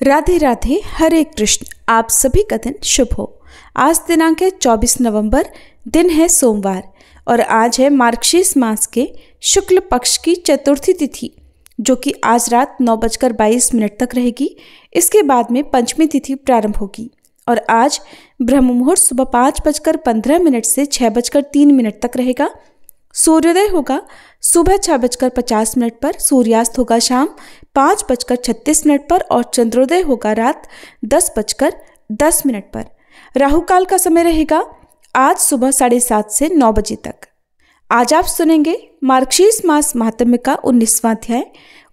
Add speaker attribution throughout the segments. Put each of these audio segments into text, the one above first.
Speaker 1: राधे राधे, हरे कृष्ण। आप सभी का दिन शुभ हो। आज दिनांक है 24 नवंबर, दिन है सोमवार और आज है मार्गशीर्ष मास के शुक्ल पक्ष की चतुर्थी तिथि, जो कि आज रात 9:22 तक रहेगी। इसके बाद में पंचमी तिथि प्रारंभ होगी और आज ब्रह्म मुहूर्त सुबह 5:15 से 6:03 तक रहेगा। सूर्योदय होगा सुबह 6:50 पर, सूर्यास्त होगा शाम 5:36 पर और चंद्रोदय होगा रात 10:10 पर। राहु काल का समय रहेगा आज सुबह 7:30 से 9 बजे तक। आज आप सुनेंगे मार्गशीर्ष मास महात्म्य का 19वां अध्याय।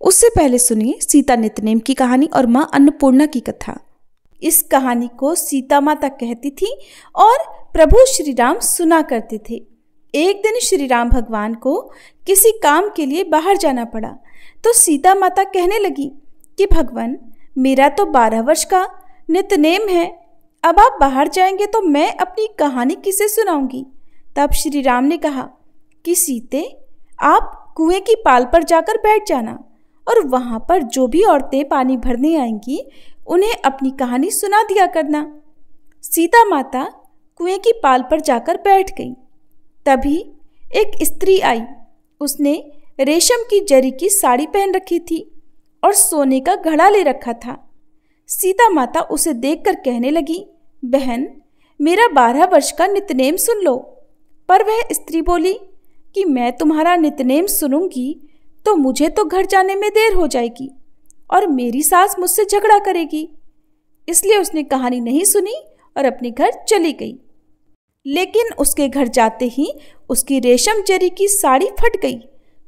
Speaker 1: उससे पहले सुनिए सीता नित्यनेम की कहानी और मां अन्नपूर्णा की कथा। इस कहानी को सीता माता कहती थी और प्रभु श्री राम सुना करते थे। एक दिन श्री राम भगवान को किसी काम के लिए बाहर जाना पड़ा तो सीता माता कहने लगी कि भगवान, मेरा तो 12 वर्ष का नित्यनेम है, अब आप बाहर जाएंगे तो मैं अपनी कहानी किसे सुनाऊंगी। तब श्री राम ने कहा कि सीते, आप कुएं की पाल पर जाकर बैठ जाना और वहां पर जो भी औरतें पानी भरने आएंगी उन्हें अपनी कहानी सुना दिया करना। सीता माता कुएं की पाल पर जाकर बैठ गई। तभी एक स्त्री आई। उसने रेशम की जरी की साड़ी पहन रखी थी और सोने का घड़ा ले रखा था। सीता माता उसे देखकर कहने लगी, बहन, मेरा 12 वर्ष का नित्यनेम सुन लो। पर वह स्त्री बोली कि मैं तुम्हारा नित्यनेम सुनूंगी तो मुझे तो घर जाने में देर हो जाएगी और मेरी सास मुझसे झगड़ा करेगी। इसलिए उसने कहानी नहीं सुनी और अपने घर चली गई। लेकिन उसके घर जाते ही उसकी रेशम जरी की साड़ी फट गई।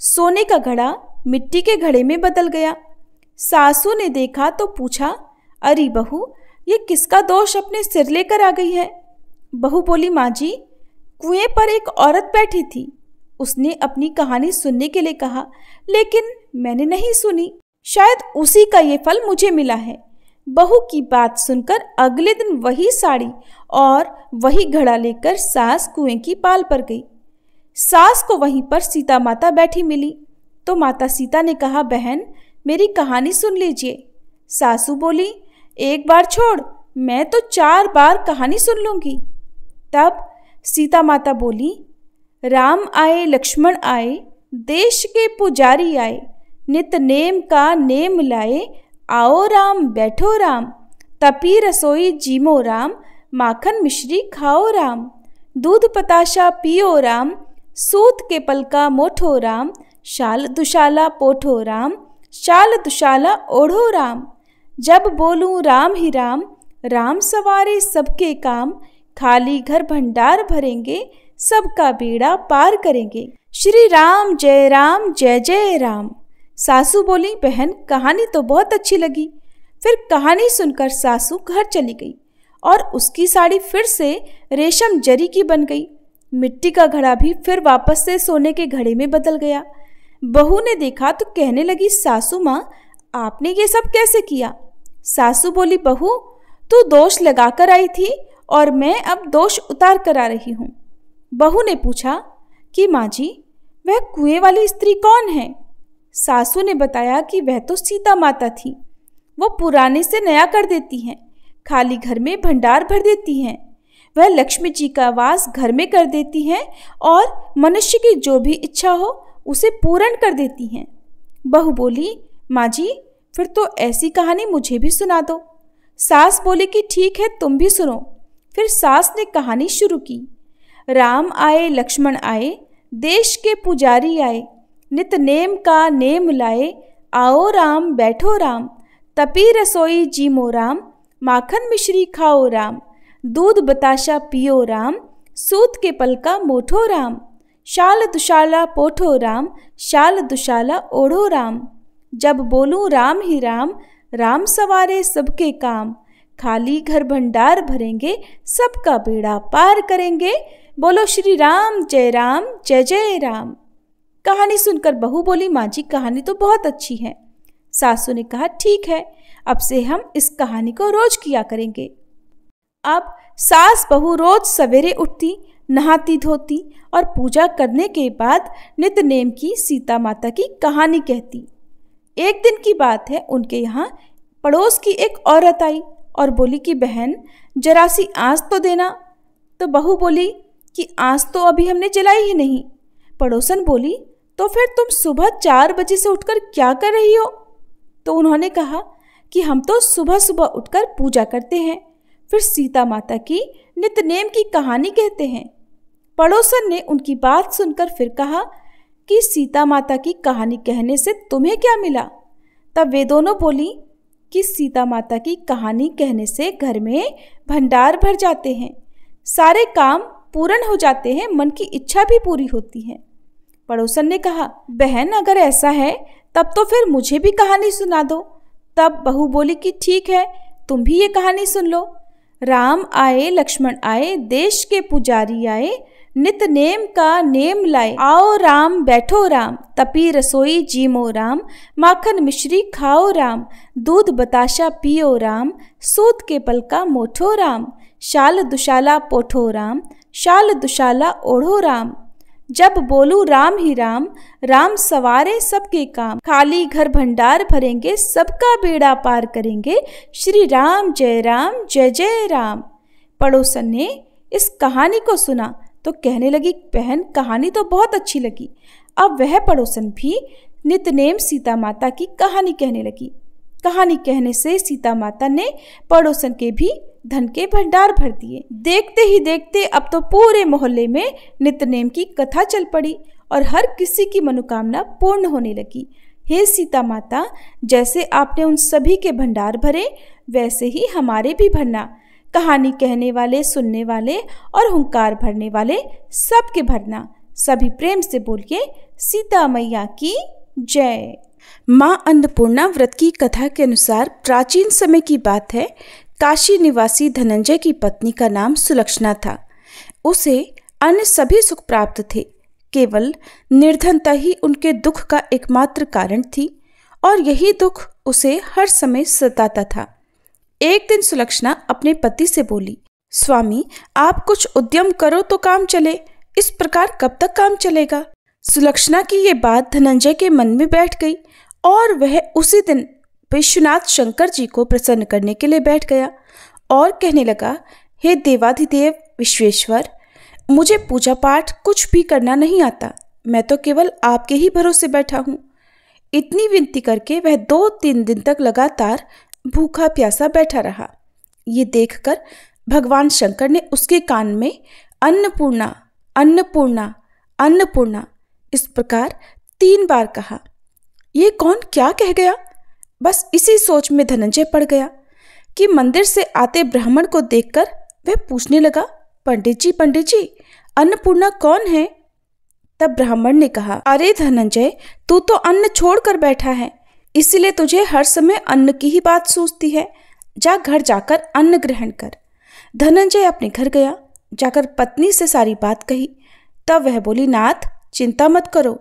Speaker 1: सोने का घड़ा मिट्टी के घड़े में बदल गया। सासू ने देखा तो पूछा, अरे बहू, ये किसका दोष अपने सिर लेकर आ गई है। बहू बोली, माँ जी, कुएं पर एक औरत बैठी थी। उसने अपनी कहानी सुनने के लिए कहा, लेकिन मैंने नहीं सुनी। शायद उसी का ये फल मुझे मिला है। बहू की बात सुनकर अगले दिन वही साड़ी और वही घड़ा लेकर सास कुएं की पाल पर गई। सास को वहीं पर सीता माता बैठी मिली तो माता सीता ने कहा, बहन, मेरी कहानी सुन लीजिए। सासू बोली, एक बार छोड़, मैं तो 4 बार कहानी सुन लूंगी। तब सीता माता बोली, राम आए लक्ष्मण आए, देश के पुजारी आए, नित नेम का नेम लाए, आओ राम बैठो राम, तपी रसोई जीमो राम, माखन मिश्री खाओ राम, दूध पताशा पियो राम, सूत के पलका मोठो राम, शाल दुशाला पोठो राम, शाल दुशाला ओढ़ो राम। जब बोलूं राम ही राम, राम सवारे सबके काम, खाली घर भंडार भरेंगे, सबका बेड़ा पार करेंगे। श्री राम जय जय राम। सासू बोली, बहन, कहानी तो बहुत अच्छी लगी। फिर कहानी सुनकर सासू घर चली गई और उसकी साड़ी फिर से रेशम जरी की बन गई। मिट्टी का घड़ा भी फिर वापस से सोने के घड़े में बदल गया। बहू ने देखा तो कहने लगी, सासू माँ, आपने ये सब कैसे किया। सासू बोली, बहू, तू दोष लगा कर आई थी और मैं अब दोष उतार कर आ रही हूँ। बहू ने पूछा कि माँ जी, वह कुएं वाली स्त्री कौन है। सासू ने बताया कि वह तो सीता माता थी। वो पुराने से नया कर देती हैं, खाली घर में भंडार भर देती हैं। वह लक्ष्मी जी का वास घर में कर देती हैं और मनुष्य की जो भी इच्छा हो उसे पूर्ण कर देती हैं। बहू बोली, माँ जी, फिर तो ऐसी कहानी मुझे भी सुना दो। सास बोली कि ठीक है, तुम भी सुनो। फिर सास ने कहानी शुरू की। राम आए लक्ष्मण आए, देश के पुजारी आए, नित नेम का नेम लाए, आओ राम बैठो राम, तपी रसोई जीमो राम, माखन मिश्री खाओ राम, दूध बताशा पियो राम, सूत के पलका मोठो राम, शाल दुशाला पोठो राम, शाल दुशाला ओढ़ो राम। जब बोलूं राम ही राम, राम सवारे सबके काम, खाली घर भंडार भरेंगे, सबका बेड़ा पार करेंगे। बोलो श्री राम जय जय राम। कहानी सुनकर बहू बोली, माँ जी, कहानी तो बहुत अच्छी है। सासू ने कहा, ठीक है, अब से हम इस कहानी को रोज किया करेंगे। अब सास बहू रोज सवेरे उठती, नहाती धोती और पूजा करने के बाद नित्यनेम की सीता माता की कहानी कहती। एक दिन की बात है, उनके यहाँ पड़ोस की एक औरत आई और बोली कि बहन जरा सी आँच तो देना। तो बहू बोली कि आँच तो अभी हमने जलाई ही नहीं। पड़ोसन बोली तो फिर तुम सुबह 4 बजे से उठकर क्या कर रही हो? तो उन्होंने कहा कि हम तो सुबह सुबह उठकर पूजा करते हैं, फिर सीता माता की नित्यनेम की कहानी कहते हैं। पड़ोसन ने उनकी बात सुनकर फिर कहा कि सीता माता की कहानी कहने से तुम्हें क्या मिला? तब वे दोनों बोली कि सीता माता की कहानी कहने से घर में भंडार भर जाते हैं, सारे काम पूर्ण हो जाते हैं, मन की इच्छा भी पूरी होती है। पड़ोसन ने कहा बहन अगर ऐसा है तब तो फिर मुझे भी कहानी सुना दो। तब बहू बोली कि ठीक है, तुम भी ये कहानी सुन लो। राम आए लक्ष्मण आए, देश के पुजारी आए, नित नेम का नेम लाए। आओ राम बैठो राम, तपी रसोई जीमो राम, माखन मिश्री खाओ राम, दूध बताशा पियो राम, सूत के पल का मोठो राम, शाल दुशाला पोठो राम, शाल दुशाला ओढ़ो राम। जब बोलू राम ही राम, राम सवारे सबके काम, खाली घर भंडार भरेंगे, सबका बेड़ा पार करेंगे, श्री राम जय जय राम। पड़ोसन ने इस कहानी को सुना तो कहने लगी बहन कहानी तो बहुत अच्छी लगी। अब वह पड़ोसन भी नित्यनेम सीता माता की कहानी कहने लगी। कहानी कहने से सीता माता ने पड़ोसन के भी धन के भंडार भर दिए। देखते ही देखते अब तो पूरे मोहल्ले में नित्यनेम की कथा चल पड़ी और हर किसी की मनोकामना पूर्ण होने लगी। हे सीता माता, जैसे आपने उन सभी के भंडार भरे वैसे ही हमारे भी भरना। कहानी कहने वाले, सुनने वाले और हुंकार भरने वाले सबके भरना। सभी प्रेम से बोलिए सीता मैया की जय। माँ अन्नपूर्णा व्रत की कथा के अनुसार प्राचीन समय की बात है। काशी निवासी धनंजय की पत्नी का नाम सुलक्षणा था। उसे अन्य सभी सुख प्राप्त थे, केवल निर्धनता ही उनके दुख का एकमात्र कारण थी और यही दुख उसे हर समय सताता था। एक दिन सुलक्षणा अपने पति से बोली, स्वामी आप कुछ उद्यम करो तो काम चले, इस प्रकार कब तक काम चलेगा? सुलक्षणा की ये बात धनंजय के मन में बैठ गई और वह उसी दिन विश्वनाथ शंकर जी को प्रसन्न करने के लिए बैठ गया और कहने लगा, हे देवाधिदेव विश्वेश्वर, मुझे पूजा पाठ कुछ भी करना नहीं आता, मैं तो केवल आपके ही भरोसे बैठा हूँ। इतनी विनती करके वह 2-3 दिन तक लगातार भूखा प्यासा बैठा रहा। ये देखकर भगवान शंकर ने उसके कान में अन्नपूर्णा अन्नपूर्णा अन्नपूर्णा इस प्रकार 3 बार कहा। ये कौन क्या कह गया? बस इसी सोच में धनंजय पड़ गया कि मंदिर से आते ब्राह्मण को देखकर वह पूछने लगा, पंडित जी अन्नपूर्णा कौन है? तब ब्राह्मण ने कहा, अरे धनंजय, तू तो अन्न छोड़कर बैठा है, इसलिए तुझे हर समय अन्न की ही बात सूझती है। जा घर जाकर अन्न ग्रहण कर। धनंजय अपने घर गया, जाकर पत्नी से सारी बात कही। तब वह बोली, नाथ चिंता मत करो,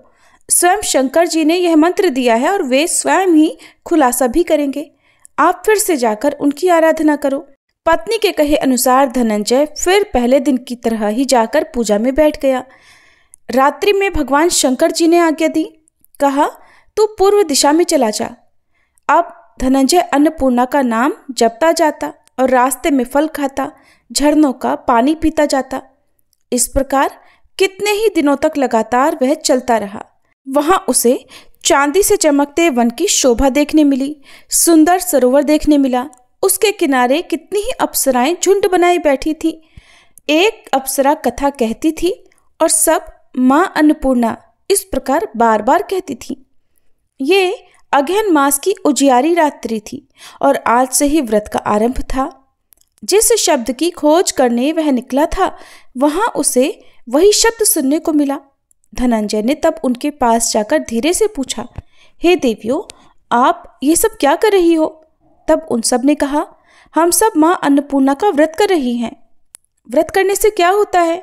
Speaker 1: स्वयं शंकर जी ने यह मंत्र दिया है और वे स्वयं ही खुलासा भी करेंगे। आप फिर से जाकर उनकी आराधना करो। पत्नी के कहे अनुसार धनंजय फिर पहले दिन की तरह ही जाकर पूजा में बैठ गया। रात्रि में भगवान शंकर जी ने आज्ञा दी, कहा तू पूर्व दिशा में चला जा। अब धनंजय अन्नपूर्णा का नाम जपता जाता और रास्ते में फल खाता, झरनों का पानी पीता जाता। इस प्रकार कितने ही दिनों तक लगातार वह चलता रहा। वहां उसे चांदी से चमकते वन की शोभा देखने मिली, सुंदर सरोवर देखने मिला। उसके किनारे कितनी ही अप्सराएं झुंड बनाई बैठी थीं। एक अप्सरा कथा कहती थी और सब माँ अन्नपूर्णा इस प्रकार बार बार कहती थी। ये अगहन मास की उजियारी रात्रि थी और आज से ही व्रत का आरंभ था। जिस शब्द की खोज करने वह निकला था, वहां उसे वही शब्द सुनने को मिला। धनंजय ने तब उनके पास जाकर धीरे से पूछा, हे देवियों, आप ये सब क्या कर रही हो? तब उन सब ने कहा, हम सब माँ अन्नपूर्णा का व्रत कर रही हैं। व्रत करने से क्या होता है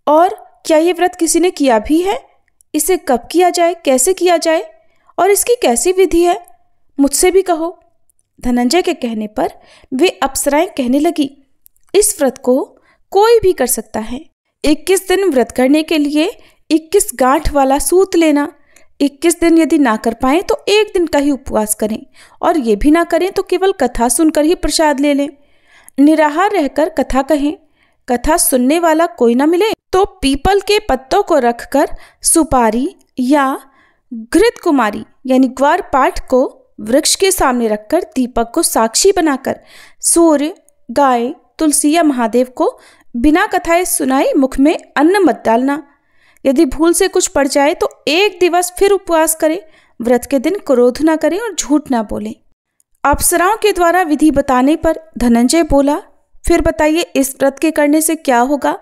Speaker 1: और क्या ये व्रत किसी ने किया भी है? इसे कब किया जाए, कैसे किया जाए और इसकी कैसी विधि है? मुझसे भी कहो। धनंजय के कहने पर वे अप्सराएं कहने लगी, इस व्रत को कोई भी कर सकता है। 21 दिन व्रत करने के लिए 21 गांठ वाला सूत लेना, 21 दिन यदि ना कर पाएं तो एक दिन का ही उपवास करें, और ये भी ना करें तो केवल कथा सुनकर ही प्रसाद ले लें। निराहार रहकर कथा कहें। कथा सुनने वाला कोई ना मिले तो पीपल के पत्तों को रखकर सुपारी या घृत कुमारी यानी ग्वार पाठ को वृक्ष के सामने रखकर दीपक को साक्षी बनाकर सूर्य, गाय, तुलसी या महादेव को बिना कथाएं सुनाए मुख में अन्न मत डालना। यदि भूल से कुछ पड़ जाए तो एक दिवस फिर उपवास करें। व्रत के दिन क्रोध ना करें और झूठ ना बोलें। अप्सराओं के द्वारा विधि बताने पर धनंजय बोला, फिर बताइए इस व्रत के करने से क्या होगा?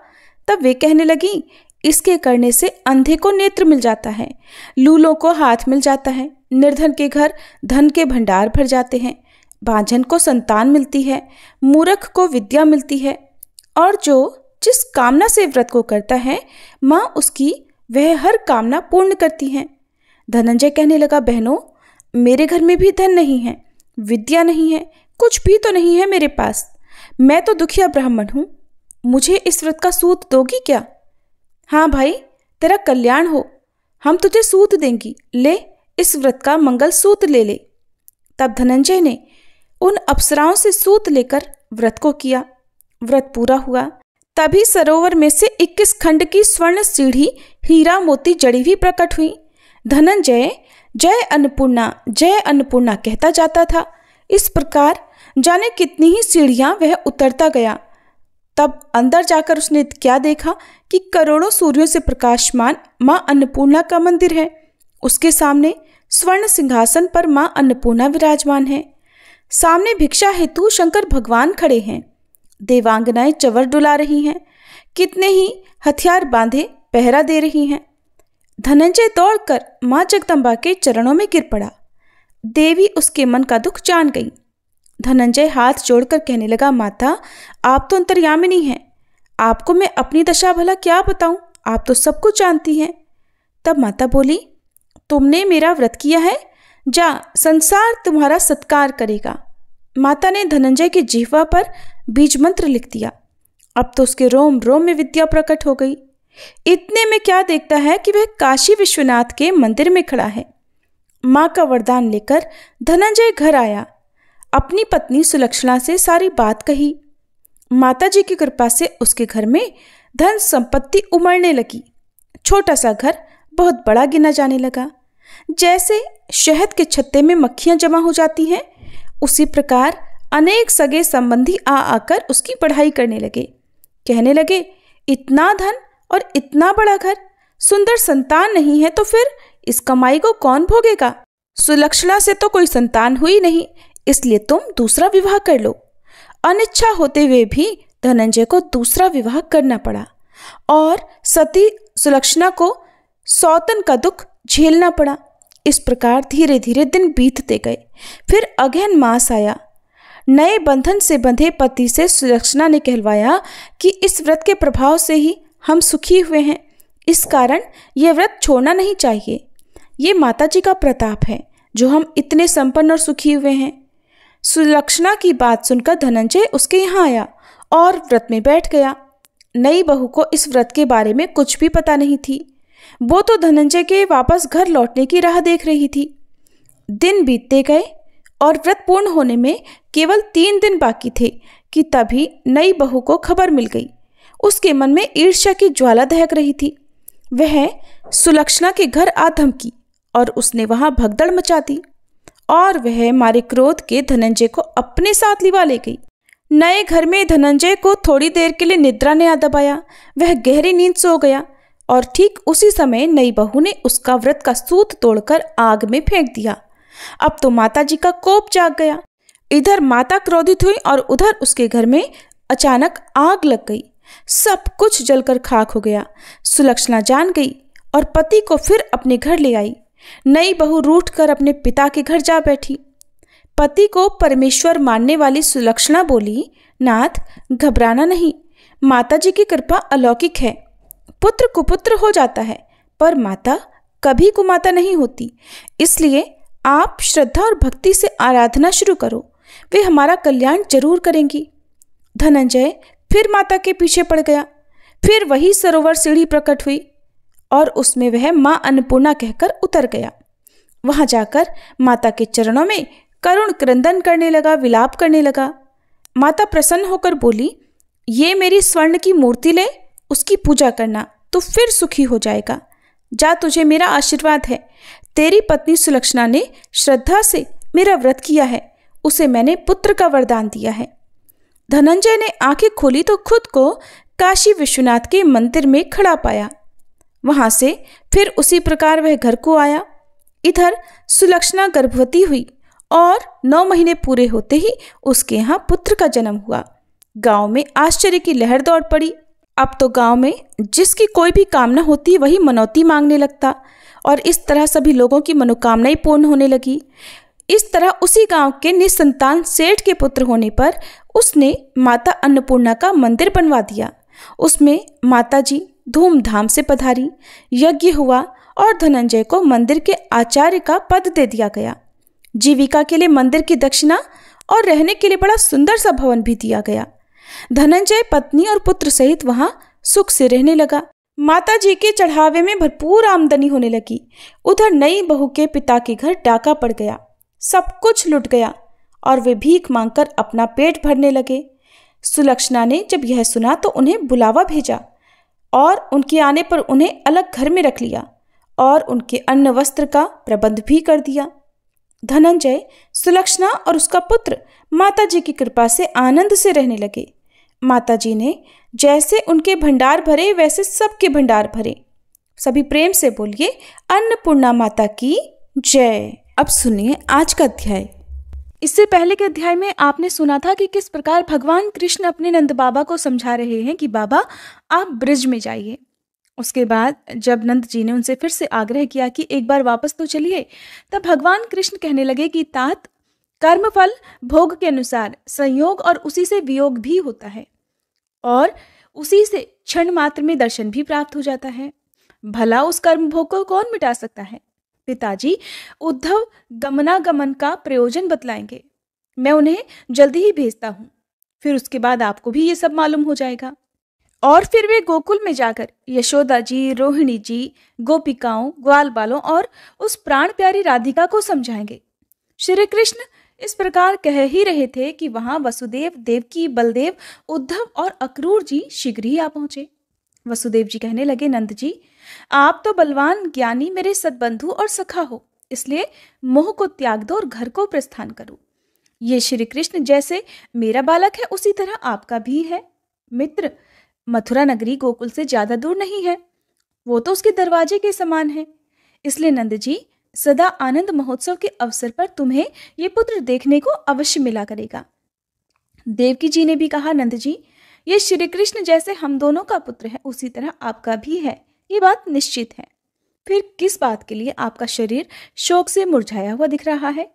Speaker 1: तब वे कहने लगी, इसके करने से अंधे को नेत्र मिल जाता है, लूलों को हाथ मिल जाता है, निर्धन के घर धन के भंडार भर जाते हैं, बांझन को संतान मिलती है, मूर्ख को विद्या मिलती है, और जो जिस कामना से व्रत को करता है माँ उसकी वह हर कामना पूर्ण करती हैं। धनंजय कहने लगा, बहनों, मेरे घर में भी धन नहीं है, विद्या नहीं है, कुछ भी तो नहीं है मेरे पास। मैं तो दुखिया ब्राह्मण हूँ, मुझे इस व्रत का सूत दोगी क्या? हाँ भाई, तेरा कल्याण हो, हम तुझे सूत देंगी, ले इस व्रत का मंगल सूत ले ले। तब धनंजय ने उन अप्सराओं से सूत लेकर व्रत को किया। व्रत पूरा हुआ। तभी सरोवर में से 21 खंड की स्वर्ण सीढ़ी हीरा मोती जड़ी हुई प्रकट हुई। धनंजय जय अन्नपूर्णा कहता जाता था। इस प्रकार जाने कितनी ही सीढ़ियां वह उतरता गया। तब अंदर जाकर उसने क्या देखा कि करोड़ों सूर्यों से प्रकाशमान मां अन्नपूर्णा का मंदिर है। उसके सामने स्वर्ण सिंहासन पर मां अन्नपूर्णा विराजमान है। सामने भिक्षा हेतु शंकर भगवान खड़े हैं। देवांगनाएं चवर डुला रही हैं। कितने ही हथियार बांधे पहरा दे रही हैं। धनंजय दौड़कर मां जगदम्बा के चरणों में गिर पड़ा। देवी उसके मन का दुख जान गई। धनंजय हाथ जोड़कर कहने लगा, माता, आप तो अंतर्यामिनी हैं, आपको मैं अपनी दशा भला क्या बताऊं, आप तो सब कुछ जानती हैं। तब माता बोली, तुमने मेरा व्रत किया है, जा संसार तुम्हारा सत्कार करेगा। माता ने धनंजय की जिह्वा पर बीज मंत्र लिख दिया। अब तो उसके रोम रोम में विद्या प्रकट हो गई। इतने में क्या देखता है कि वह काशी विश्वनाथ के मंदिर में खड़ा है। माँ का वरदान लेकर धनंजय घर आया। अपनी पत्नी सुलक्षणा से सारी बात कही। माता जी की कृपा से उसके घर में धन संपत्ति उमड़ने लगी। छोटा सा घर बहुत बड़ा गिना जाने लगा। जैसे शहद के छत्ते में मक्खियां जमा हो जाती हैं, उसी प्रकार अनेक सगे संबंधी आकर उसकी पढ़ाई करने लगे। कहने लगे, इतना धन और इतना बड़ा घर, सुंदर संतान नहीं है तो फिर इस कमाई को कौन भोगेगा? सुलक्षणा से तो कोई संतान हुई नहीं, इसलिए तुम दूसरा विवाह कर लो। अनिच्छा होते हुए भी धनंजय को दूसरा विवाह करना पड़ा और सती सुलक्षणा को सौतन का दुख झेलना पड़ा। इस प्रकार धीरे धीरे दिन बीतते गए। फिर अगहन मास आया। नए बंधन से बंधे पति से सुलक्षणा ने कहलवाया कि इस व्रत के प्रभाव से ही हम सुखी हुए हैं, इस कारण यह व्रत छोड़ना नहीं चाहिए। ये माता जी का प्रताप है जो हम इतने संपन्न और सुखी हुए हैं। सुलक्षणा की बात सुनकर धनंजय उसके यहाँ आया और व्रत में बैठ गया। नई बहू को इस व्रत के बारे में कुछ भी पता नहीं थी। वो तो धनंजय के वापस घर लौटने की राह देख रही थी। दिन बीतते गए और व्रत पूर्ण होने में केवल 3 दिन बाकी थे कि तभी नई बहू को खबर मिल गई। उसके मन में ईर्ष्या की ज्वाला दहक रही थी। वह सुलक्षणा के घर आ धमकी और उसने वहां भगदड़ मचा दी और वह मारे क्रोध के धनंजय को अपने साथ लिवा ले गई। नए घर में धनंजय को थोड़ी देर के लिए निद्रा ने आ दबाया। वह गहरी नींद सो गया और ठीक उसी समय नई बहू ने उसका व्रत का सूत तोड़कर आग में फेंक दिया। अब तो माता जी का कोप जाग गया। इधर माता क्रोधित हुई और उधर उसके घर में अचानक आग लग गई। सब कुछ जलकर खाक हो गया। सुलक्षणा जान गई और पति को फिर अपने घर ले आई। नई बहू रूठ कर अपने पिता के घर जा बैठी। पति को परमेश्वर मानने वाली सुलक्षणा बोली, नाथ, घबराना नहीं, माता जी की कृपा अलौकिक है। पुत्र कुपुत्र हो जाता है पर माता कभी कुमाता नहीं होती। इसलिए आप श्रद्धा और भक्ति से आराधना शुरू करो, वे हमारा कल्याण जरूर करेंगी। धनंजय फिर माता के पीछे पड़ गया। फिर वही सरोवर सीढ़ी प्रकट हुई और उसमें वह माँ अन्नपूर्णा कहकर उतर गया। वहां जाकर माता के चरणों में करुण क्रंदन करने लगा, विलाप करने लगा। माता प्रसन्न होकर बोली, ये मेरी स्वर्ण की मूर्ति ले, उसकी पूजा करना, तो फिर सुखी हो जाएगा। जा, तुझे मेरा आशीर्वाद है। तेरी पत्नी सुलक्षणा ने श्रद्धा से मेरा व्रत किया है, उसे मैंने पुत्र का वरदान दिया है। धनंजय ने आंखें खोली तो खुद को काशी विश्वनाथ के मंदिर में खड़ा पाया। वहां से फिर उसी प्रकार वह घर को आया। इधर सुलक्षणा गर्भवती हुई और 9 महीने पूरे होते ही उसके यहाँ पुत्र का जन्म हुआ। गांव में आश्चर्य की लहर दौड़ पड़ी। अब तो गांव में जिसकी कोई भी कामना होती वही मनौती मांगने लगता और इस तरह सभी लोगों की मनोकामनाएं पूर्ण होने लगी। इस तरह उसी गांव के निसंतान सेठ के पुत्र होने पर उसने माता अन्नपूर्णा का मंदिर बनवा दिया। उसमें माता जी धूमधाम से पधारी, यज्ञ हुआ और धनंजय को मंदिर के आचार्य का पद दे दिया गया। जीविका के लिए मंदिर की दक्षिणा और रहने के लिए बड़ा सुंदर सा भवन भी दिया गया। धनंजय पत्नी और पुत्र सहित वहां सुख से रहने लगा। माता जी के चढ़ावे में भरपूर आमदनी होने लगी। उधर नई बहू के पिता के घर डाका पड़ गया, सब कुछ लुट गया और वे भीख मांगकर अपना पेट भरने लगे। सुलक्षणा ने जब यह सुना तो उन्हें बुलावा भेजा और उनके आने पर उन्हें अलग घर में रख लिया और उनके अन्न वस्त्र का प्रबंध भी कर दिया। धनंजय, सुलक्षणा और उसका पुत्र माता जी की कृपा से आनंद से रहने लगे। माता जी ने जैसे उनके भंडार भरे वैसे सबके भंडार भरे। सभी प्रेम से बोलिए, अन्नपूर्णा माता की जय। अब सुनिए आज का अध्याय। इससे पहले के अध्याय में आपने सुना था कि किस प्रकार भगवान कृष्ण अपने नंद बाबा को समझा रहे हैं कि बाबा आप ब्रिज में जाइए। उसके बाद जब नंद जी ने उनसे फिर से आग्रह किया कि एक बार वापस तो चलिए, तब भगवान कृष्ण कहने लगे कि तात, कर्मफल भोग के अनुसार संयोग और उसी से वियोग भी होता है और उसी से क्षण मात्र में दर्शन भी प्राप्त हो जाता है। भला उस कर्म भोग को कौन मिटा सकता है? पिताजी उद्धव गमनागमन का प्रयोजन बतलाएंगे। मैं उन्हें जल्दी ही भेजता हूँ, फिर उसके बाद आपको भी ये सब मालूम हो जाएगा। और फिर वे गोकुल में जाकर यशोदा जी, रोहिणी जी, गोपिकाओं, ग्वाल बालों और उस प्राण प्यारी राधिका को समझाएंगे। श्री कृष्ण इस प्रकार कह ही रहे थे कि वहां वसुदेव, देवकी, बलदेव, उद्धव और अक्रूर जी शीघ्र ही आ पहुंचे। वसुदेव जी कहने लगे, नंद जी, आप तो बलवान ज्ञानी मेरे सद्बंधु और सखा हो, इसलिए मोह को त्याग दो और घर को प्रस्थान करो। ये श्री कृष्ण जैसे मेरा बालक है उसी तरह आपका भी है। मित्र, मथुरा नगरी गोकुल से ज्यादा दूर नहीं है, वो तो उसके दरवाजे के समान है। इसलिए नंद जी, सदा आनंद महोत्सव के अवसर पर तुम्हें ये पुत्र देखने को अवश्य मिला करेगा। देवकी जी ने भी कहा, नंद जी, ये श्री कृष्ण जैसे हम दोनों का पुत्र है उसी तरह आपका भी है, ये बात निश्चित है। फिर किस बात के लिए आपका शरीर शोक से मुरझाया हुआ दिख रहा है?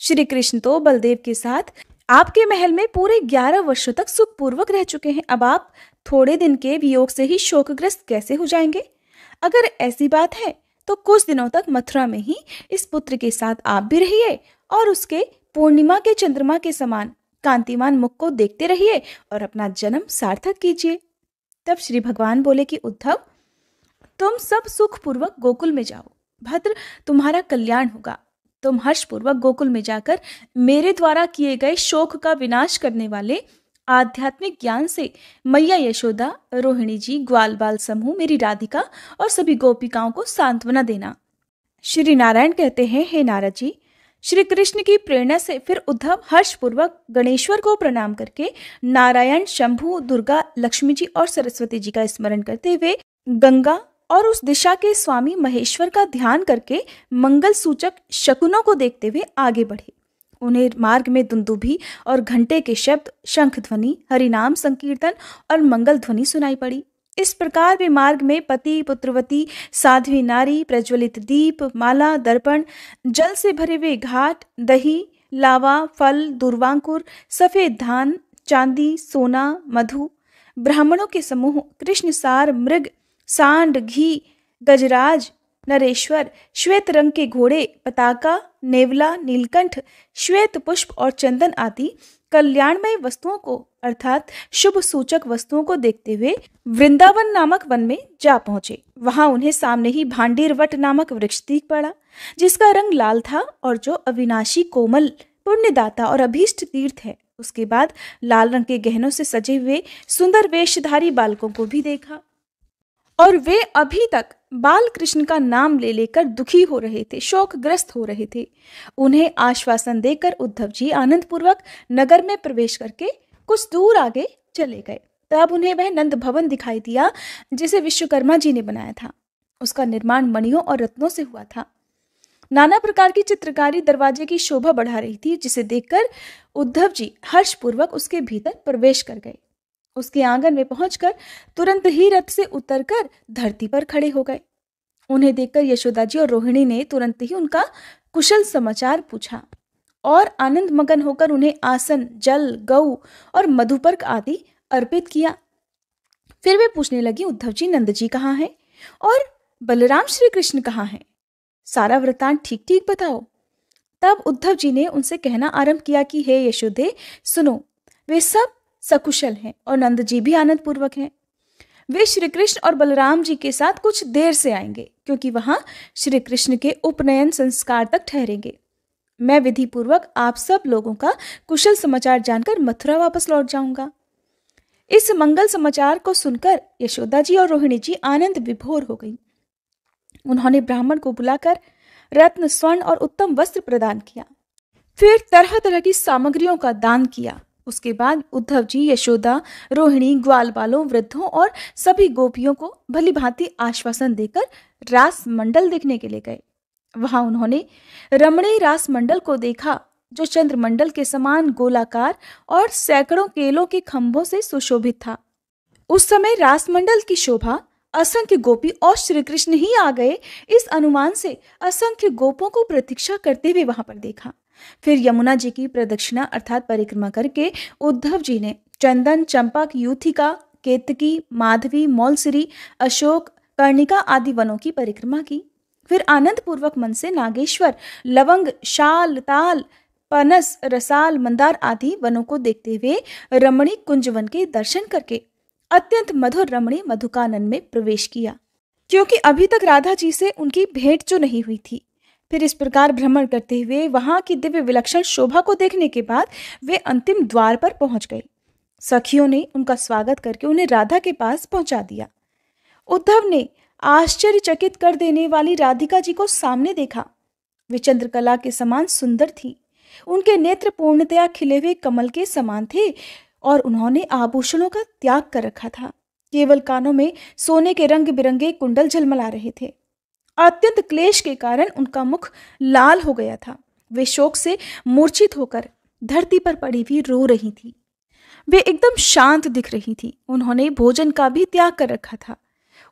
Speaker 1: श्री कृष्ण तो बलदेव के साथ आपके महल में पूरे 11 वर्षों तक सुखपूर्वक रह चुके हैं। अब आप थोड़े दिन के वियोग से ही शोकग्रस्त कैसे हो जाएंगे? अगर ऐसी बात है तो कुछ दिनों तक मथुरा में ही इस पुत्र के साथ आप भी रहिए और उसके पूर्णिमा के चंद्रमा के समान कांतिमान मुख को देखते रहिए और अपना जन्म सार्थक कीजिए। तब श्री भगवान बोले कि उद्धव, तुम सब सुखपूर्वक गोकुल में जाओ, भद्र तुम्हारा कल्याण होगा। तुम हर्षपूर्वक गोकुल में जाकर मेरे द्वारा किए गए शोक का विनाश करने वाले आध्यात्मिक ज्ञान से मैया यशोदा, रोहिणी जी, ग्वाल बाल समूह, मेरी राधिका और सभी गोपिकाओं को सांत्वना देना। श्री नारायण कहते हैं, हे नारद जी, श्री कृष्ण की प्रेरणा से फिर उद्धव हर्षपूर्वक गणेश्वर को प्रणाम करके नारायण, शंभु, दुर्गा, लक्ष्मी जी और सरस्वती जी का स्मरण करते हुए गंगा और उस दिशा के स्वामी महेश्वर का ध्यान करके मंगल सूचक शकुनों को देखते हुए आगे बढ़े। उन्हें मार्ग में दुंदुभी और घंटे के शब्द, शंख ध्वनि, हरिनाम संकीर्तन और मंगल ध्वनि सुनाई पड़ी। इस प्रकार वे मार्ग में पति, पुत्रवती, साध्वी नारी, प्रज्वलित दीप, माला, दर्पण, जल से भरे हुए घाट, दही, लावा, फल, दुर्वांकुर, सफेद धान, चांदी, सोना, मधु, ब्राह्मणों के समूह, कृष्ण सार, मृग, सांड, घी, गजराज, नरेश्वर, श्वेत रंग के घोड़े, पताका, नेवला, नीलकंठ, श्वेत पुष्प और चंदन आदि कल्याणमय वस्तुओं को अर्थात शुभ सूचक वस्तुओं को देखते हुए वृंदावन नामक वन में जा पहुंचे। वहां उन्हें सामने ही भांडीर वट नामक वृक्ष दिख पड़ा, जिसका रंग लाल था और जो अविनाशी, कोमल, पुण्यदाता और अभीष्ट तीर्थ है। उसके बाद लाल रंग के गहनों से सजे हुए सुंदर वेशधारी बालकों को भी देखा, और वे अभी तक बाल कृष्ण का नाम ले लेकर दुखी हो रहे थे, शोकग्रस्त हो रहे थे। उन्हें आश्वासन देकर उद्धव जी आनंद पूर्वक नगर में प्रवेश करके कुछ दूर आगे चले गए। तब उन्हें वह नंद भवन दिखाई दिया जिसे विश्वकर्मा जी ने बनाया था। उसका निर्माण मणियों और रत्नों से हुआ था। नाना प्रकार की चित्रकारी दरवाजे की शोभा बढ़ा रही थी, जिसे देखकर उद्धव जी हर्षपूर्वक उसके भीतर प्रवेश कर गए। उसके आंगन में पहुंचकर तुरंत ही रथ से उतरकर धरती पर खड़े हो गए। उन्हें देखकर यशोदा जी और रोहिणी ने तुरंत ही उनका कुशल समाचार पूछा और आनंद मगन होकर उन्हें आसन, जल, गऊ और मधुपर्क आदि अर्पित किया। फिर वे पूछने लगी, उद्धव जी, नंद जी कहाँ हैं और बलराम श्री कृष्ण कहाँ हैं? सारा वृतांत ठीक ठीक बताओ। तब उद्धव जी ने उनसे कहना आरंभ किया कि हे यशोदे, सुनो, वे सब सकुशल हैं और नंद जी भी आनंद पूर्वक हैं। वे श्री कृष्ण और बलराम जी के साथ कुछ देर से आएंगे, क्योंकि वहां श्री कृष्ण के उपनयन संस्कार तक ठहरेंगे। मैं विधि पूर्वक आप सब लोगों का कुशल समाचार जानकर मथुरा वापस लौट जाऊंगा। इस मंगल समाचार को सुनकर यशोदा जी और रोहिणी जी आनंद विभोर हो गई। उन्होंने ब्राह्मण को बुलाकर रत्न, स्वर्ण और उत्तम वस्त्र प्रदान किया। फिर तरह तरह की सामग्रियों का दान किया। उसके बाद उद्धव जी यशोदा, रोहिणी, ग्वाल बालों, वृद्धों और सभी गोपियों को भली भांति आश्वासन देकर रास मंडल देखने के लिए गए। वहां उन्होंने रमणीय रास मंडल को देखा, जो चंद्रमंडल के समान गोलाकार और सैकड़ों केलों के खंभों से सुशोभित था। उस समय रास मंडल की शोभा असंख्य गोपी और श्री कृष्ण ही आ गए, इस अनुमान से असंख्य गोपों को प्रतीक्षा करते हुए वहां पर देखा। फिर यमुना जी की प्रदक्षिणा अर्थात परिक्रमा करके उद्धव जी ने चंदन, चंपा, यूथिका, केतकी, माधवी, मौलसिरी, अशोक, कर्णिका आदि वनों की परिक्रमा की। फिर आनंद पूर्वक मन से नागेश्वर, लवंग, शाल, ताल, पनस, रसाल, मंदार आदि वनों को देखते हुए रमणी कुंजवन के दर्शन करके अत्यंत मधुर रमणी मधुकानन में प्रवेश किया, क्योंकि अभी तक राधा जी से उनकी भेंट जो नहीं हुई थी। फिर इस प्रकार भ्रमण करते हुए वहां की दिव्य विलक्षण शोभा को देखने के बाद वे अंतिम द्वार पर पहुंच गए। सखियों ने उनका स्वागत करके उन्हें राधा के पास पहुंचा दिया। उद्धव ने आश्चर्यचकित कर देने वाली राधिका जी को सामने देखा। वे चंद्रकला के समान सुंदर थी। उनके नेत्र पूर्णतया खिले हुए कमल के समान थे और उन्होंने आभूषणों का त्याग कर रखा था। केवल कानों में सोने के रंग बिरंगे कुंडल झलमला रहे थे। अत्यंत क्लेश के कारण उनका मुख लाल हो गया था। वे शोक से मूर्छित होकर धरती पर पड़ी हुई रो रही थी। वे एकदम शांत दिख रही थी। उन्होंने भोजन का भी त्याग कर रखा था।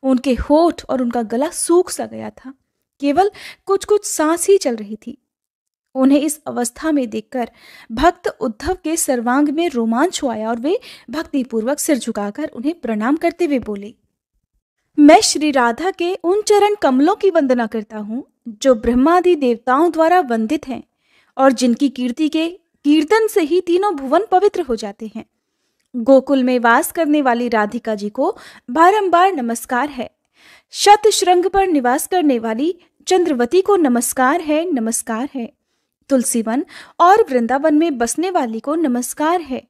Speaker 1: उनके होठ और उनका गला सूख सा गया था। केवल कुछ कुछ सांस ही चल रही थी। उन्हें इस अवस्था में देखकर भक्त उद्धव के सर्वांग में रोमांच हो आया और वे भक्तिपूर्वक सिर झुकाकर उन्हें प्रणाम करते हुए बोले, मैं श्री राधा के उन चरण कमलों की वंदना करता हूँ जो ब्रह्मादि देवताओं द्वारा वंदित हैं और जिनकी कीर्ति के कीर्तन से ही तीनों भुवन पवित्र हो जाते हैं। गोकुल में वास करने वाली राधिका जी को बारंबार नमस्कार है। शत श्रृंग पर निवास करने वाली चंद्रवती को नमस्कार है, नमस्कार है। तुलसीवन और वृंदावन में बसने वाली को नमस्कार है।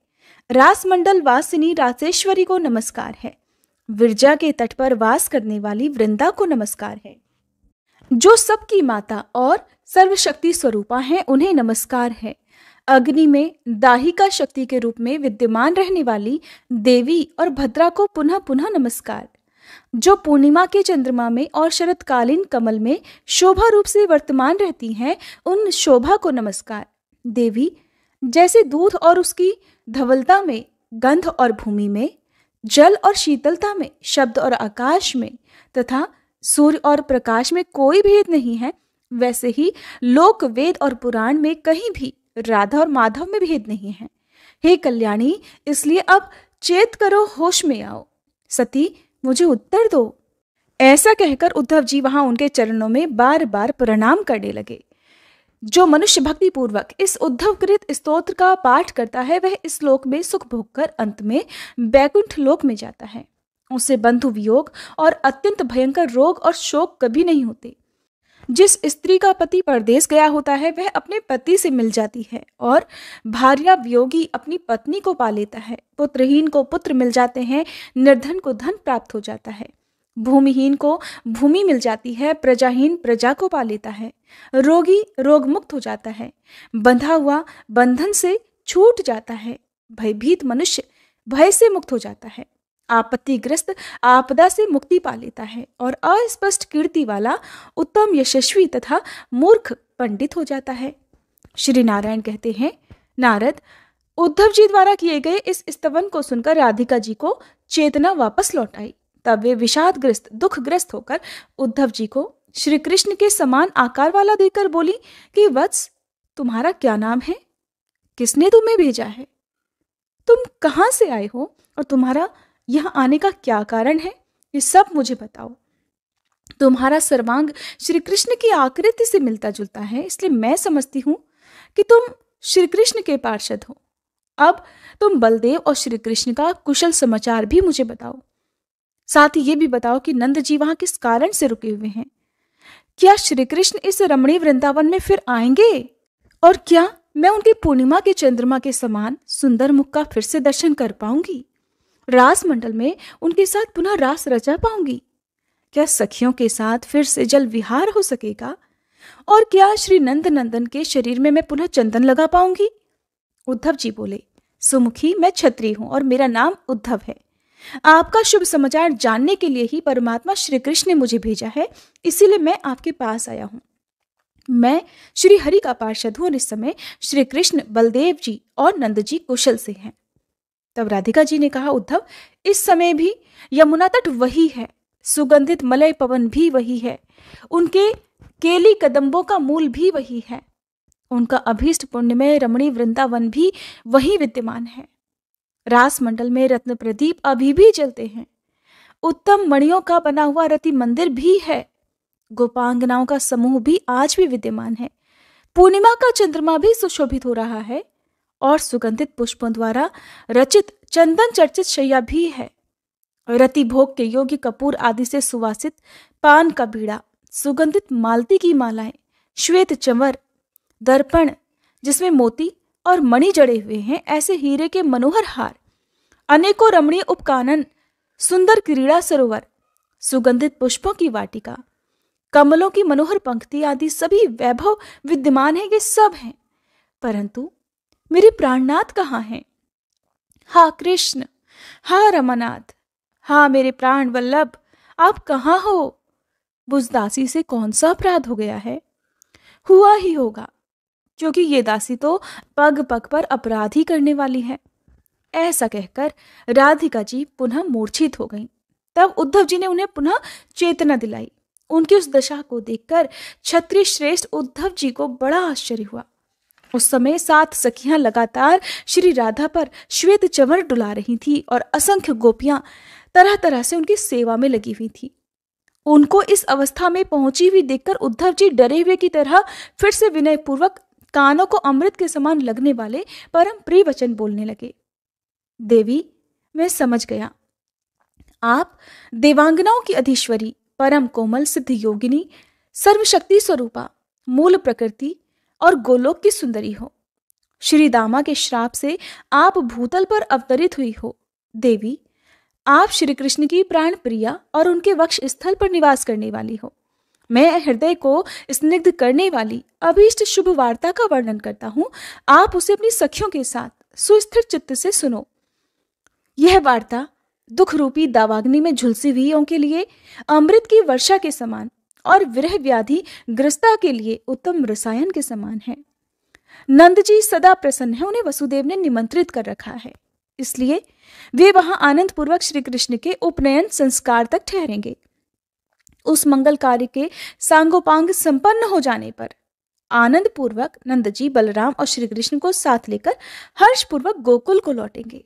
Speaker 1: रासमंडल वासिनी रासेश्वरी को नमस्कार है। विरजा के तट पर वास करने वाली वृंदा को नमस्कार है। जो सबकी माता और सर्वशक्ति स्वरूपा हैं, उन्हें नमस्कार है। अग्नि में दाहिका शक्ति के रूप में विद्यमान रहने वाली देवी और भद्रा को पुनः पुनः नमस्कार। जो पूर्णिमा के चंद्रमा में और शरतकालीन कमल में शोभा रूप से वर्तमान रहती हैं, उन शोभा को नमस्कार। देवी जैसे दूध और उसकी धवलता में, गंध और भूमि में, जल और शीतलता में, शब्द और आकाश में तथा सूर्य और प्रकाश में कोई भेद नहीं है, वैसे ही लोक, वेद और पुराण में कहीं भी राधा और माधव में भेद नहीं है। हे कल्याणी, इसलिए अब चेत करो, होश में आओ। सती, मुझे उत्तर दो। ऐसा कहकर उद्धव जी वहां उनके चरणों में बार बार प्रणाम करने लगे। जो मनुष्य भक्ति पूर्वक इस उद्धवकृत स्तोत्र का पाठ करता है वह इस लोक में सुख भोग कर अंत में बैकुंठ लोक में जाता है। उसे बंधु वियोग और अत्यंत भयंकर रोग और शोक कभी नहीं होते। जिस स्त्री का पति परदेश गया होता है वह अपने पति से मिल जाती है और भार्या वियोगी अपनी पत्नी को पा लेता है। पुत्रहीन को पुत्र मिल जाते हैं, निर्धन को धन प्राप्त हो जाता है, भूमिहीन को भूमि मिल जाती है, प्रजाहीन प्रजा को पा लेता है, रोगी रोग मुक्त हो जाता है, बंधा हुआ बंधन से छूट जाता है, भयभीत मनुष्य भय से मुक्त हो जाता है, आपत्तिग्रस्त आपदा से मुक्ति पा लेता है और अस्पष्ट कीर्ति वाला उत्तम यशस्वी तथा मूर्ख पंडित हो जाता है। श्री नारायण कहते हैं, नारद, उद्धव जी द्वारा किए गए इस स्तवन को सुनकर राधिका जी को चेतना वापस लौट आई। तब वे विषादग्रस्त दुखग्रस्त होकर उद्धव जी को श्री कृष्ण के समान आकार वाला देखकर बोली कि वत्स, तुम्हारा क्या नाम है? किसने तुम्हें भेजा है? तुम कहाँ से आए हो और तुम्हारा यहाँ आने का क्या कारण है? ये सब मुझे बताओ। तुम्हारा सर्वांग श्री कृष्ण की आकृति से मिलता जुलता है, इसलिए मैं समझती हूँ कि तुम श्री कृष्ण के पार्षद हो। अब तुम बलदेव और श्री कृष्ण का कुशल समाचार भी मुझे बताओ। साथ ही ये भी बताओ कि नंद जी वहां किस कारण से रुके हुए हैं। क्या श्री कृष्ण इस रमणीय वृंदावन में फिर आएंगे? और क्या मैं उनकी पूर्णिमा के चंद्रमा के समान सुंदर मुख का फिर से दर्शन कर पाऊंगी? रास मंडल में उनके साथ पुनः रास रचा पाऊंगी? क्या सखियों के साथ फिर से जल विहार हो सकेगा? और क्या श्री नंद नंदन के शरीर में मैं पुनः चंदन लगा पाऊंगी? उद्धव जी बोले, सुमुखी, मैं क्षत्रिय हूं और मेरा नाम उद्धव है। आपका शुभ समाचार जानने के लिए ही परमात्मा श्री कृष्ण ने मुझे भेजा है, इसीलिए मैं आपके पास आया हूं। मैं श्री हरि का पार्षद हूं और इस समय श्री कृष्ण, बलदेव जी और नंद जी कुशल से हैं। तब राधिका जी ने कहा, उद्धव, इस समय भी यमुना तट वही है, सुगंधित मलय पवन भी वही है, उनके केली कदम्बों का मूल भी वही है, उनका अभीष्ट पुण्यमय रमणीय वृंदावन भी वही विद्यमान है। रास मंडल में रत्न प्रदीप अभी भी जलते हैं, उत्तम मणियों का बना हुआ रति मंदिर भी है, गोपांगनाओं का समूह भी आज भी विद्यमान है, पूर्णिमा का चंद्रमा भी सुशोभित हो रहा है और सुगंधित पुष्पों द्वारा रचित चंदन चर्चित शैया भी है। रति भोग के योग्य कपूर आदि से सुवासित पान का बीड़ा, सुगंधित मालती की मालाएं, श्वेत चंवर, दर्पण जिसमें मोती और मणि जड़े हुए हैं, ऐसे हीरे के मनोहर हार, अनेकों रमणीय उपकानन, सुंदर क्रीड़ा सरोवर, सुगंधित पुष्पों की वाटिका, कमलों की मनोहर पंक्ति आदि सभी वैभव विद्यमान है। ये सब हैं, परंतु मेरे प्राणनाथ कहाँ हैं? हा कृष्ण, हा रमानाथ, हा मेरे प्राण वल्लभ, आप कहाँ हो? बुजदासी से कौन सा अपराध हो गया है? हुआ ही होगा, क्योंकि ये दासी तो पग पग पर अपराध ही करने वाली है। ऐसा कहकर राधिका जी पुनः मूर्छित हो गईं। तब उद्धव जी ने उन्हें पुनः चेतना दिलाई। उनकी उस दशा को देखकर क्षत्रिय श्रेष्ठ उद्धव जी को बड़ा आश्चर्य हुआ। उस समय 7 सखियां लगातार श्री राधा पर श्वेत चंवर डुला रही थी और असंख्य गोपियां तरह तरह से उनकी सेवा में लगी हुई थी। उनको इस अवस्था में पहुंची हुई देखकर उद्धव जी डरे हुए की तरह फिर से विनय पूर्वक कानों को अमृत के समान लगने वाले परम प्रिय वचन बोलने लगे। देवी, मैं समझ गया, आप देवांगनाओं की अधीश्वरी, परम कोमल सिद्ध योगिनी, सर्वशक्ति स्वरूपा, मूल प्रकृति और गोलोक की सुंदरी हो। श्री दामा के श्राप से आप भूतल पर अवतरित हुई हो। देवी, आप श्री कृष्ण की प्राण प्रिया और उनके वक्ष स्थल पर निवास करने वाली हो। मैं हृदय को स्निग्ध करने वाली अभीष्ट शुभ वार्ता का वर्णन करता हूँ, आप उसे अपनी सखियों के साथ सुस्थिर चित्त से सुनो। यह वार्ता दुख रूपी दावाग्नि में झुलसी हुईयों के लिए अमृत की वर्षा के समान और विरह व्याधि ग्रस्ता के लिए उत्तम रसायन के समान है। नंद जी सदा प्रसन्न है, उन्हें वसुदेव ने निमंत्रित कर रखा है, इसलिए वे वहां आनंद पूर्वक श्री कृष्ण के उपनयन संस्कार तक ठहरेंगे। उस मंगल कार्य के सांगोपांग संपन्न हो जाने पर आनंद पूर्वक नंद जी, बलराम और श्री कृष्ण को साथ लेकर हर्ष पूर्वक गोकुल को लौटेंगे।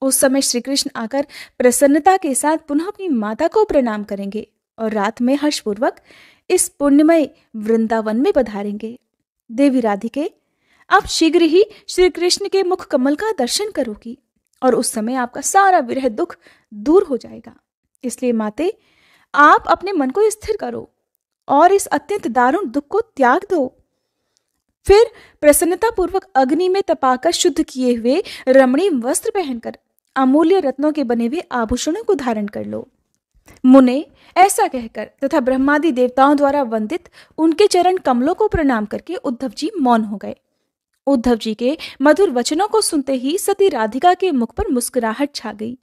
Speaker 1: उस समय श्री कृष्ण आकर प्रसन्नता के साथ पुनः अपनी माता को प्रणाम करेंगे और रात में हर्षपूर्वक इस पुण्यमय वृंदावन में पधारेंगे। देवी राधिके, आप शीघ्र ही श्री कृष्ण के मुख कमल का दर्शन करोगी और उस समय आपका सारा विरह दुख दूर हो जाएगा। इसलिए माते, आप अपने मन को स्थिर करो और इस अत्यंत दारुण दुख को त्याग दो। फिर प्रसन्नता पूर्वक अग्नि में तपाकर शुद्ध किए हुए रमणीय वस्त्र पहनकर अमूल्य रत्नों के बने हुए आभूषणों को धारण कर लो। मुने ऐसा कहकर तथा ब्रह्मादि देवताओं द्वारा वंदित उनके चरण कमलों को प्रणाम करके उद्धव जी मौन हो गए। उद्धव जी के मधुर वचनों को सुनते ही सती राधिका के मुख पर मुस्कुराहट छा गई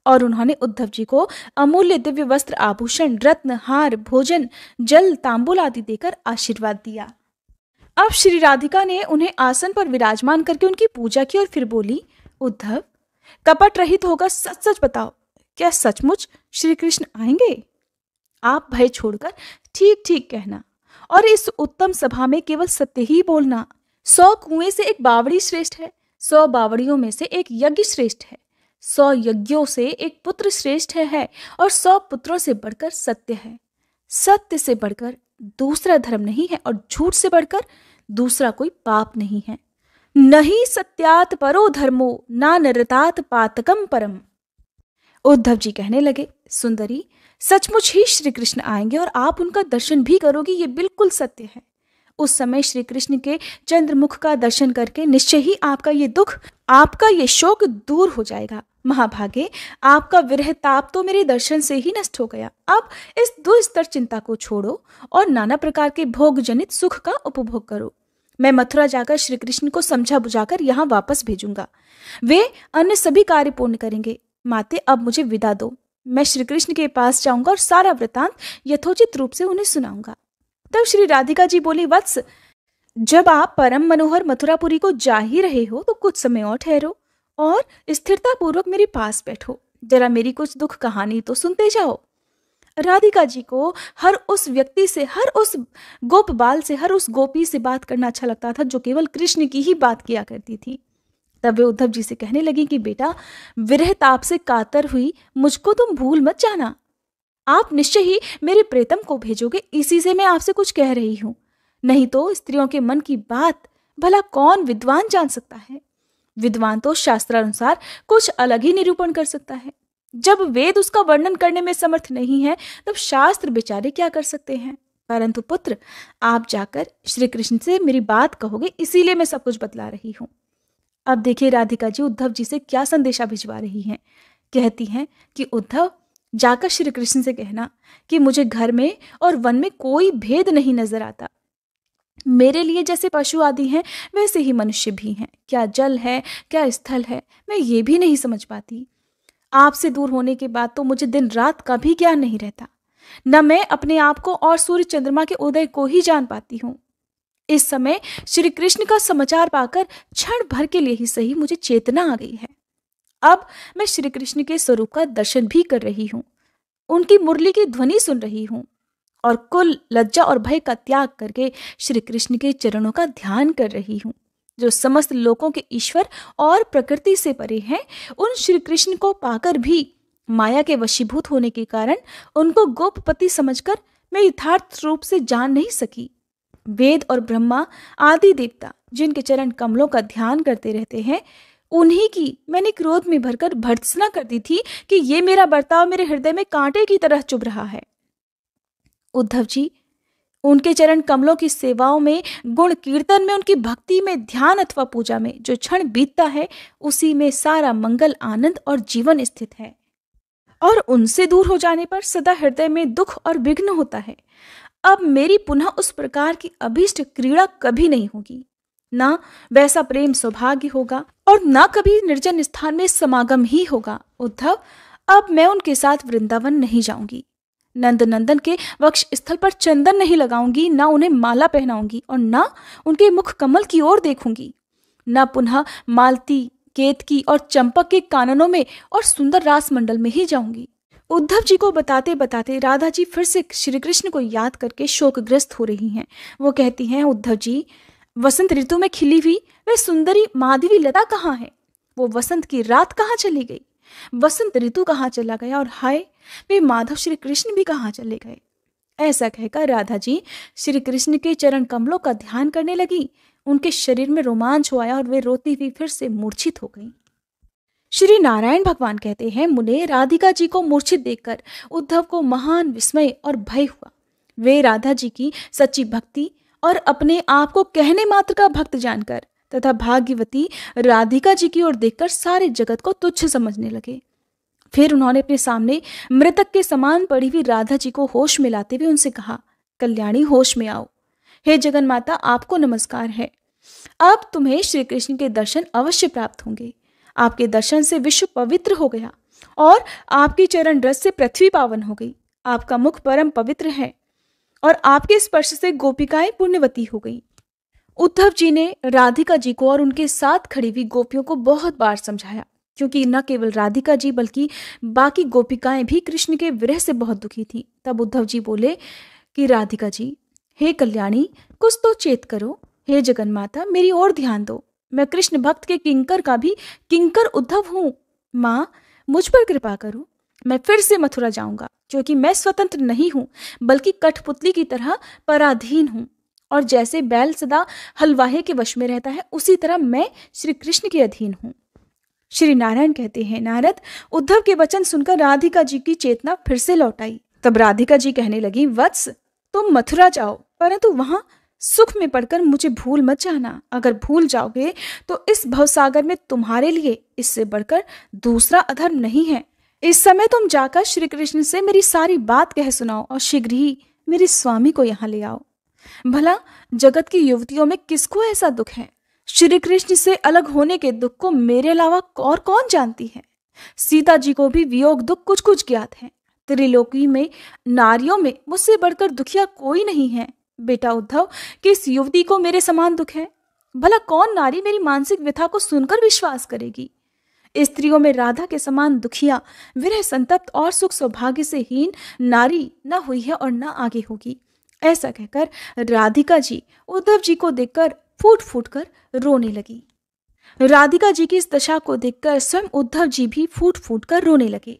Speaker 1: और उन्होंने उद्धव जी को अमूल्य दिव्य वस्त्र, आभूषण, रत्न, हार, भोजन, जल, तांबूल आदि देकर आशीर्वाद दिया। अब श्री राधिका ने उन्हें आसन पर विराजमान करके उनकी पूजा की और फिर बोली, उद्धव, कपट रहित होकर सच सच बताओ, क्या सचमुच श्री कृष्ण आएंगे? आप भय छोड़कर ठीक ठीक कहना और इस उत्तम सभा में केवल सत्य ही बोलना। 100 कुएं से एक बावड़ी श्रेष्ठ है, 100 बावड़ियों में से एक यज्ञ श्रेष्ठ है, 100 यज्ञों से एक पुत्र श्रेष्ठ है और 100 पुत्रों से बढ़कर सत्य है। सत्य से बढ़कर दूसरा धर्म नहीं है और झूठ से बढ़कर दूसरा कोई पाप नहीं है। नहीं सत्यात परो धर्मो ना नरतात पातकम परम। उद्धव जी कहने लगे, सुंदरी, सचमुच ही श्री कृष्ण आएंगे और आप उनका दर्शन भी करोगी, ये बिल्कुल सत्य है। उस समय श्री कृष्ण के चंद्रमुख का दर्शन करके निश्चय ही आपका ये दुख, आपका ये शोक दूर हो जाएगा। महाभागे, आपका विरह ताप तो मेरे दर्शन से ही नष्ट हो गया। अब इस दुस्तर चिंता को छोड़ो और नाना प्रकार के भोग जनित सुख का उपभोग करो। मैं मथुरा जाकर श्री कृष्ण को समझा बुझाकर यहाँ वापस भेजूंगा। वे अन्य सभी कार्य पूर्ण करेंगे। माते, अब मुझे विदा दो। मैं श्री कृष्ण के पास जाऊंगा और सारा वृतांत यथोचित रूप से उन्हें सुनाऊंगा। तब श्री राधिका जी बोली, वत्स, जब आप परम मनोहर मथुरापुरी को जा ही रहे हो तो कुछ समय और ठहरो और स्थिरता पूर्वक मेरे पास बैठो। जरा मेरी कुछ दुख कहानी तो सुनते जाओ। राधिका जी को हर उस व्यक्ति से, हर उस गोप बाल से, हर उस गोपी से बात करना अच्छा लगता था जो केवल कृष्ण की ही बात किया करती थी। तब वे उद्धव जी से कहने लगी कि बेटा, विरह ताप से कातर हुई मुझको तुम भूल मत जाना। आप निश्चय ही मेरे प्रेतम को भेजोगे, इसी से मैं आपसे कुछ कह रही हूं। नहीं तो स्त्रियों के मन की बात भला कौन विद्वान जान सकता है? विद्वान तो शास्त्रानुसार कुछ अलग ही निरूपण कर सकता है। जब वेद उसका वर्णन करने में समर्थ नहीं है, तब शास्त्र बेचारे क्या कर सकते हैं? परंतु पुत्र, आप जाकर श्री कृष्ण से मेरी बात कहोगे, इसीलिए मैं सब कुछ बतला रही हूं। अब देखिए राधिका जी उद्धव जी से क्या संदेशा भिजवा रही हैं। कहती हैं कि उद्धव, जाकर श्री कृष्ण से कहना कि मुझे घर में और वन में कोई भेद नहीं नजर आता। मेरे लिए जैसे पशु आदि हैं, वैसे ही मनुष्य भी हैं। क्या जल है, क्या स्थल है, मैं ये भी नहीं समझ पाती। आपसे दूर होने के बाद तो मुझे दिन रात का भी ज्ञान नहीं रहता। न मैं अपने आप को और सूर्य चंद्रमा के उदय को ही जान पाती हूँ। इस समय श्री कृष्ण का समाचार पाकर क्षण भर के लिए ही सही मुझे चेतना आ गई है। अब मैं श्री कृष्ण के स्वरूप का दर्शन भी कर रही हूँ, उनकी मुरली की ध्वनि सुन रही हूँ और कुल लज्जा और भय का त्याग करके श्री कृष्ण के चरणों का ध्यान कर रही हूँ। जो समस्त लोकों के ईश्वर और प्रकृति से परे हैं, उन श्री कृष्ण को पाकर भी माया के वशीभूत होने के कारण उनको गोपपति समझकर मैं यथार्थ रूप से जान नहीं सकी। वेद और ब्रह्मा आदि देवता जिनके चरण कमलों का ध्यान करते रहते हैं, उन्हीं की मैंने क्रोध में भरकर भर्त्सना कर दी थी कि ये मेरा बर्ताव मेरे हृदय में कांटे की तरह चुभ रहा है। उद्धव जी, उनके चरण कमलों की सेवाओं में, गुण कीर्तन में, उनकी भक्ति में, ध्यान अथवा पूजा में जो क्षण बीतता है, उसी में सारा मंगल, आनंद और जीवन स्थित है। और उनसे दूर हो जाने पर सदा हृदय में दुख और विघ्न होता है। अब मेरी पुनः उस प्रकार की अभीष्ट क्रीड़ा कभी नहीं होगी। ना वैसा प्रेम सौभाग्य होगा और ना कभी निर्जन स्थान में समागम ही होगा। उद्धव, अब मैं उनके साथ वृंदावन नहीं जाऊंगी। नंद नंदन के वक्ष स्थल पर चंदन नहीं लगाऊंगी, ना उन्हें माला पहनाऊंगी और ना उनके मुख कमल की ओर देखूंगी। ना पुनः मालती, केतकी और चंपक के काननों में और सुंदर रास मंडल में ही जाऊंगी। उद्धव जी को बताते बताते राधा जी फिर से श्री कृष्ण को याद करके शोकग्रस्त हो रही हैं। वो कहती हैं, उद्धव जी, वसंत ऋतु में खिली हुई वह सुंदरी माधवी लता कहाँ है? वो वसंत की रात कहाँ चली गई? वसंत ऋतु कहाँ चला गया? और हाय, वे माधव श्री कृष्ण भी कहाँ चले गए? ऐसा कहकर राधा जी श्री कृष्ण के चरण कमलों का ध्यान करने लगी। उनके शरीर में रोमांच हो आया और वे रोती हुई फिर से मूर्छित हो गईं। श्री नारायण भगवान कहते हैं, मुने राधिका जी को मूर्छित देखकर उद्धव को महान विस्मय और भय हुआ। वे राधा जी की सच्ची भक्ति और अपने आप को कहने मात्र का भक्त जानकर तथा भाग्यवती राधिका जी की ओर देखकर सारे जगत को तुच्छ समझने लगे। फिर उन्होंने अपने सामने मृतक के समान पड़ी हुई राधा जी को होश में लाते हुए उनसे कहा, कल्याणी होश में आओ। हे जगन माता, आपको नमस्कार है। अब तुम्हें श्री कृष्ण के दर्शन अवश्य प्राप्त होंगे। आपके दर्शन से विश्व पवित्र हो गया और आपकी चरण रस से पृथ्वी पावन हो गई। आपका मुख परम पवित्र है और आपके स्पर्श से गोपिकाएं पुण्यवती हो गई। उद्धव जी ने राधिका जी को और उनके साथ खड़ी हुई गोपियों को बहुत बार समझाया, क्योंकि न केवल राधिका जी बल्कि बाकी गोपिकाएं भी कृष्ण के विरह से बहुत दुखी थीं। तब उद्धव जी बोले कि राधिका जी, हे कल्याणी, कुछ तो चेत करो। हे जगन्माता, मेरी ओर ध्यान दो। मैं कृष्ण भक्त के किंकर का भी किंकर उद्धव हूँ। माँ, मुझ पर कृपा करो। मैं फिर से मथुरा जाऊंगा, क्योंकि मैं स्वतंत्र नहीं हूं बल्कि कठपुतली की तरह पराधीन हूं। और जैसे बैल सदा हलवाहे के वश में रहता है, उसी तरह मैं श्री कृष्ण के अधीन हूं। श्री नारायण कहते हैं, नारद, उद्धव के वचन सुनकर राधिका जी की चेतना फिर से लौट आई। तब राधिका जी कहने लगी, वत्स, तुम मथुरा जाओ, परंतु वहां सुख में पड़कर मुझे भूल मत जाना। अगर भूल जाओगे तो इस भवसागर में तुम्हारे लिए इससे बढ़कर दूसरा अधर्म नहीं है। इस समय तुम जाकर श्री कृष्ण से मेरी सारी बात कह सुनाओ और शीघ्र ही मेरे स्वामी को यहाँ ले आओ। भला जगत की युवतियों में किसको ऐसा दुख है? श्री कृष्ण से अलग होने के दुख को मेरे अलावा और कौन जानती है? सीता जी को भी वियोग दुख कुछ कुछ ज्ञात है। त्रिलोकी में नारियों में मुझसे बढ़कर दुखिया कोई नहीं है। बेटा उद्धव, किस युवती को मेरे समान दुख है? भला कौन नारी मेरी मानसिक व्यथा को सुनकर विश्वास करेगी? स्त्रियों में राधा के समान दुखिया, विरह संतप्त और सुख सौभाग्य से हीन नारी न हुई है और न आगे होगी। ऐसा कहकर राधिका जी उद्धव जी को देखकर फूट फूट कर रोने लगी। राधिका जी की इस दशा को देखकर स्वयं उद्धव जी भी फूट फूट कर रोने लगे।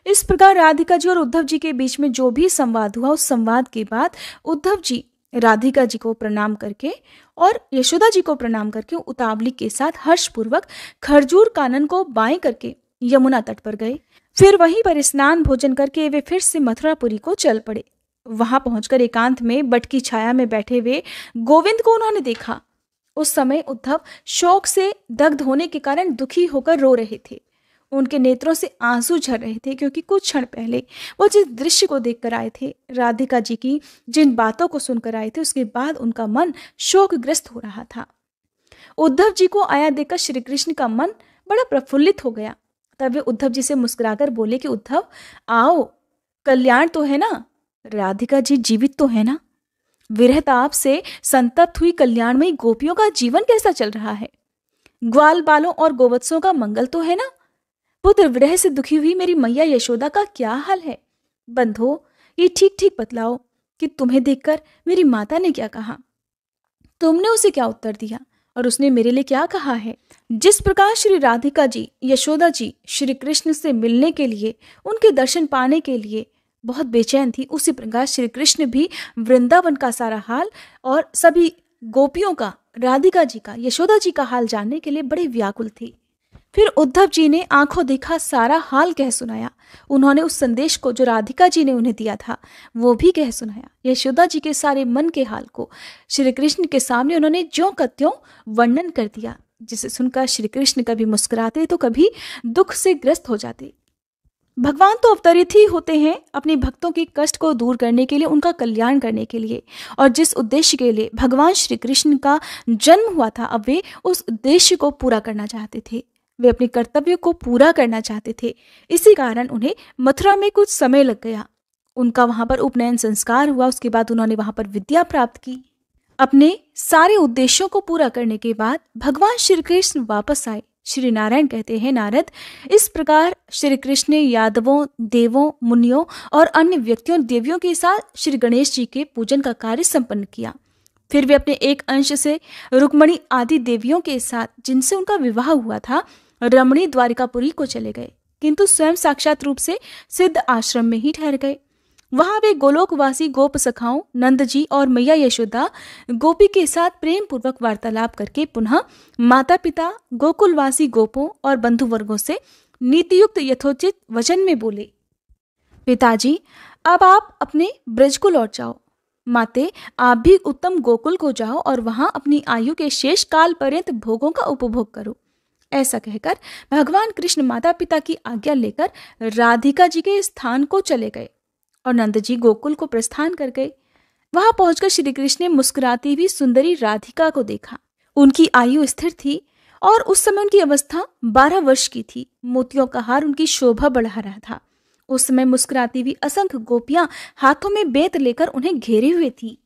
Speaker 1: इस प्रकार राधिका जी और उद्धव जी के बीच में जो भी संवाद हुआ, उस संवाद के बाद उद्धव जी राधिका जी को प्रणाम करके और यशोदा जी को प्रणाम करके उतावली के साथ हर्षपूर्वक खरजूर कानन को बाएं करके यमुना तट पर गए। फिर वहीं पर स्नान भोजन करके वे फिर से मथुरापुरी को चल पड़े। वहां पहुंचकर एकांत में बट की छाया में बैठे हुए गोविंद को उन्होंने देखा। उस समय उद्धव शोक से दग्ध होने के कारण दुखी होकर रो रहे थे। उनके नेत्रों से आंसू झर रहे थे, क्योंकि कुछ क्षण पहले वो जिस दृश्य को देखकर आए थे, राधिका जी की जिन बातों को सुनकर आए थे, उसके बाद उनका मन शोकग्रस्त हो रहा था। उद्धव जी को आया देखकर श्री कृष्ण का मन बड़ा प्रफुल्लित हो गया। तब वे उद्धव जी से मुस्कुराकर बोले कि उद्धव, आओ, कल्याण तो है ना? राधिका जी जीवित तो है ना? विरह ताप से संतप्त हुई कल्याणमयी गोपियों का जीवन कैसा चल रहा है? ग्वाल बालों और गोवत्सों का मंगल तो है ना? पुत्र विरह से दुखी हुई मेरी मैया यशोदा का क्या हाल है? बंधो, ये ठीक ठीक बतलाओ कि तुम्हें देखकर मेरी माता ने क्या कहा, तुमने उसे क्या उत्तर दिया और उसने मेरे लिए क्या कहा है। जिस प्रकार श्री राधिका जी, यशोदा जी श्री कृष्ण से मिलने के लिए, उनके दर्शन पाने के लिए बहुत बेचैन थी, उसी प्रकार श्री कृष्ण भी वृंदावन का सारा हाल और सभी गोपियों का, राधिका जी का, यशोदा जी का हाल जानने के लिए बड़े व्याकुल थी। फिर उद्धव जी ने आंखों देखा सारा हाल कह सुनाया। उन्होंने उस संदेश को जो राधिका जी ने उन्हें दिया था वो भी कह सुनाया। यशोदा जी के सारे मन के हाल को श्री कृष्ण के सामने उन्होंने ज्यों का त्यों वर्णन कर दिया, जिसे सुनकर श्री कृष्ण कभी मुस्कुराते तो कभी दुख से ग्रस्त हो जाते। भगवान तो अवतरित ही होते हैं अपने भक्तों के कष्ट को दूर करने के लिए, उनका कल्याण करने के लिए, और जिस उद्देश्य के लिए भगवान श्री कृष्ण का जन्म हुआ था, अब वे उस उद्देश्य को पूरा करना चाहते थे। वे अपने कर्तव्य को पूरा करना चाहते थे। इसी कारण उन्हें मथुरा में कुछ समय लग गया। उनका वहां पर उपनयन संस्कार हुआ, उसके बाद उन्होंने वहां पर विद्या प्राप्त की। अपने सारे उद्देश्यों को पूरा करने के बाद भगवान श्री कृष्ण वापस आए। श्री नारायण कहते हैं, नारद, इस प्रकार श्री कृष्ण ने यादवों, देवों, मुनियों और अन्य व्यक्तियों देवियों के साथ श्री गणेश जी के पूजन का कार्य संपन्न किया। फिर वे अपने एक अंश से रुक्मणी आदि देवियों के साथ, जिनसे उनका विवाह हुआ था, रमणी द्वारिकापुरी को चले गए, किंतु स्वयं साक्षात रूप से सिद्ध आश्रम में ही ठहर गए। वहां वे गोलोकवासी गोप सखाओं नंद जी और मैया यशोदा गोपी के साथ प्रेम पूर्वक वार्तालाप करके पुनः माता पिता गोकुलवासी गोपों और बंधु वर्गों से नीतियुक्त यथोचित वचन में बोले, पिताजी अब आप अपने ब्रज को लौट जाओ। माते आप भी उत्तम गोकुल को जाओ और वहां अपनी आयु के शेष काल पर्यंत भोगों का उपभोग करो। ऐसा कहकर भगवान कृष्ण माता पिता की आज्ञा लेकर राधिका जी के स्थान को चले गए और नंद जी गोकुल को प्रस्थान कर गए। वहां पहुंचकर श्री कृष्ण ने मुस्कुराती हुई सुंदरी राधिका को देखा। उनकी आयु स्थिर थी और उस समय उनकी अवस्था 12 वर्ष की थी। मोतियों का हार उनकी शोभा बढ़ा रहा था। उस समय मुस्कुराती हुई असंख्य गोपियां हाथों में बेत लेकर उन्हें घेरे हुए थी।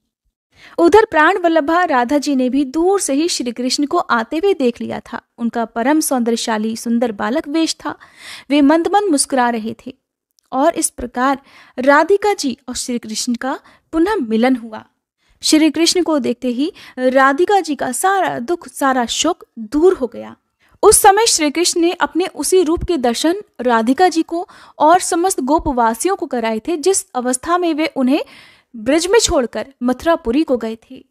Speaker 1: उधर प्राण वल्लभा राधा जी ने भी दूर से ही श्री कृष्ण को आते हुए देख लिया था। उनका परम सौंदर्यशाली सुंदर बालक वेश था। वे मंद मंद मुस्कुरा रहे थे और इस प्रकार राधिका जी और श्री कृष्ण का पुनः मिलन हुआ। श्री कृष्ण को देखते ही राधिका जी का सारा दुख सारा शोक दूर हो गया। उस समय श्री कृष्ण ने अपने उसी रूप के दर्शन राधिका जी को और समस्त गोपवासियों को कराए थे जिस अवस्था में वे उन्हें ब्रज में छोड़कर मथुरापुरी को गए थे।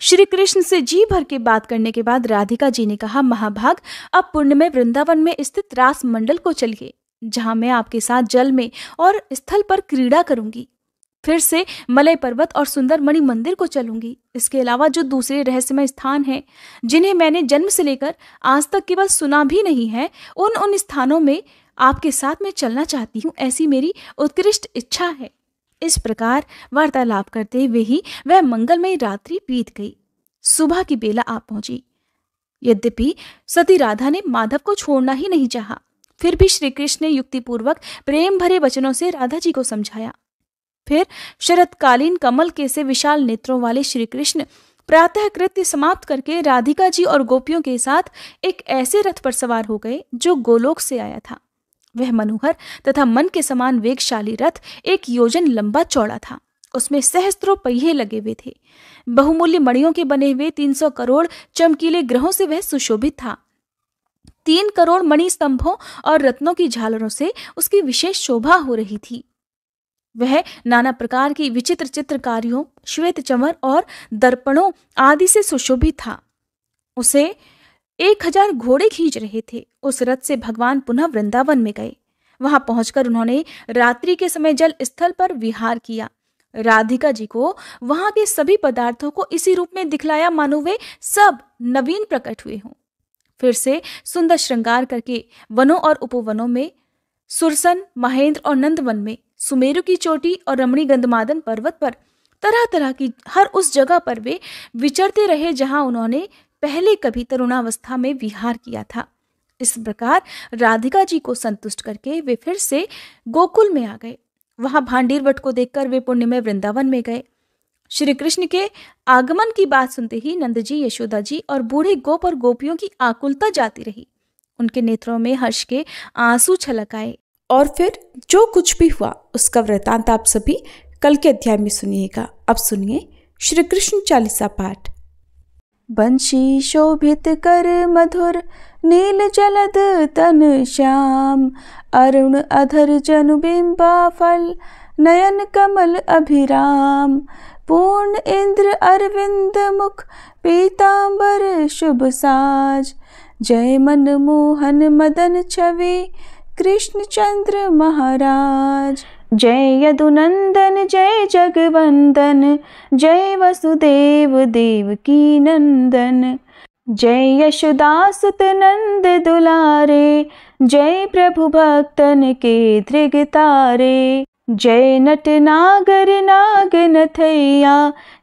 Speaker 1: श्री कृष्ण से जी भर के बात करने के बाद राधिका जी ने कहा, महाभाग अब पुण्य में वृंदावन में स्थित रास मंडल को चलिए, जहां मैं आपके साथ जल में और स्थल पर क्रीड़ा करूंगी। फिर से मलय पर्वत और सुंदर मणि मंदिर को चलूंगी। इसके अलावा जो दूसरे रहस्यमय स्थान हैं जिन्हें मैंने जन्म से लेकर आज तक केवल सुना भी नहीं है, उन स्थानों में आपके साथ मैं चलना चाहती हूँ। ऐसी मेरी उत्कृष्ट इच्छा है। इस प्रकार वार्तालाप करते हुए ही वह मंगलमयी रात्रि बीत गई। सुबह की बेला आ पहुंची। यद्यपि सती राधा ने माधव को छोड़ना ही नहीं चाहा, फिर भी श्री कृष्ण ने युक्तिपूर्वक प्रेम भरे वचनों से राधा जी को समझाया। फिर शरतकालीन कमल के से विशाल नेत्रों वाले श्री कृष्ण प्रातः कृत्य समाप्त करके राधिका जी और गोपियों के साथ एक ऐसे रथ पर सवार हो गए जो गोलोक से आया था। वह मनोहर तथा मन के समान वेगशाली रथ 1 योजन लंबा चौड़ा था। उसमें सहस्त्रों पहिए लगे हुए थे। बहुमूल्य मणियों के बने हुए 300 करोड़ चमकीले ग्रहों से वह सुशोभित था। 3 करोड़ मणि स्तंभों और रत्नों की झालरों से उसकी विशेष शोभा हो रही थी। वह नाना प्रकार की विचित्र चित्रकारियों, श्वेत चमर और दर्पणों आदि से सुशोभित था। उसे 1000 घोड़े खींच रहे थे। उस रथ से भगवान पुनः वृंदावन में गए। वहां पहुंचकर उन्होंने रात्रि के समय जल स्थल पर विहार किया। राधिका जी को वहां के सभी पदार्थों को इसी रूप में दिखलाया मानो वे सब नवीन प्रकट हुए हों। फिर से सुंदर श्रृंगार करके वनों और उपवनों में, सुरसन, महेंद्र और नंदवन में, सुमेरु की चोटी और रमणी गंधमादन पर्वत पर, तरह तरह की हर उस जगह पर वे विचरते रहे जहां उन्होंने पहले कभी तरुणावस्था में विहार किया था। इस प्रकार राधिका जी को संतुष्ट करके वे फिर से गोकुल में आ गए। वहां भांडीर वट को देखकर वे पुण्य में वृंदावन में गए। श्री कृष्ण के आगमन की बात सुनते ही नंद जी, यशोदा जी और बूढ़े गोप और गोपियों की आकुलता जाती रही। उनके नेत्रों में हर्ष के आंसू छलक आए। और फिर जो कुछ भी हुआ उसका वृतांत आप सभी कल के अध्याय में सुनिएगा। अब सुनिए श्री कृष्ण चालीसा पाठ। बंशी शोभित कर मधुर नील जलद तन श्याम, अरुण अधर जनु बिंबा फल नयन कमल अभिराम, पूर्ण इंद्र अरविंद मुख पीतांबर शुभ साज, जय मन मोहन मदन छवि कृष्ण चंद्र महाराज। जय यदुनंदन जय जगवंदन, जय वसुदेव देवकी नंदन, जय यशोदासुत नंद दुलारे, जय प्रभु भक्तन के धृगतारे, जय नट नागर नाग नथैया,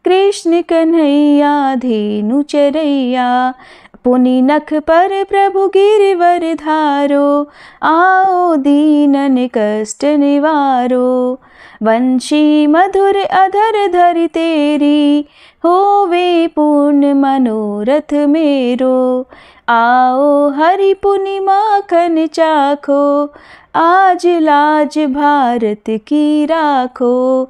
Speaker 1: कृष्ण कन्हैया धेनु चरैया, पुनि नख पर प्रभु गिरिवर धारो, आओ दीनन कष्ट निवारो, वंशी मधुर अधर धरि तेरी, होवे पूर्ण मनोरथ मेरो, आओ हरि पुनि माखन चाखो, आज लाज भारत की राखो,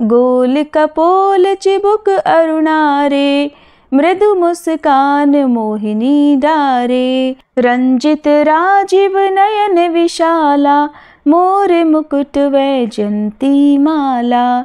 Speaker 1: गोल कपोल चिबुक अरुणारे, मृदु मुस्कान मोहिनी डारे, रंजित राजीव नयन विशाला, मोर मुकुट वैजंती माला।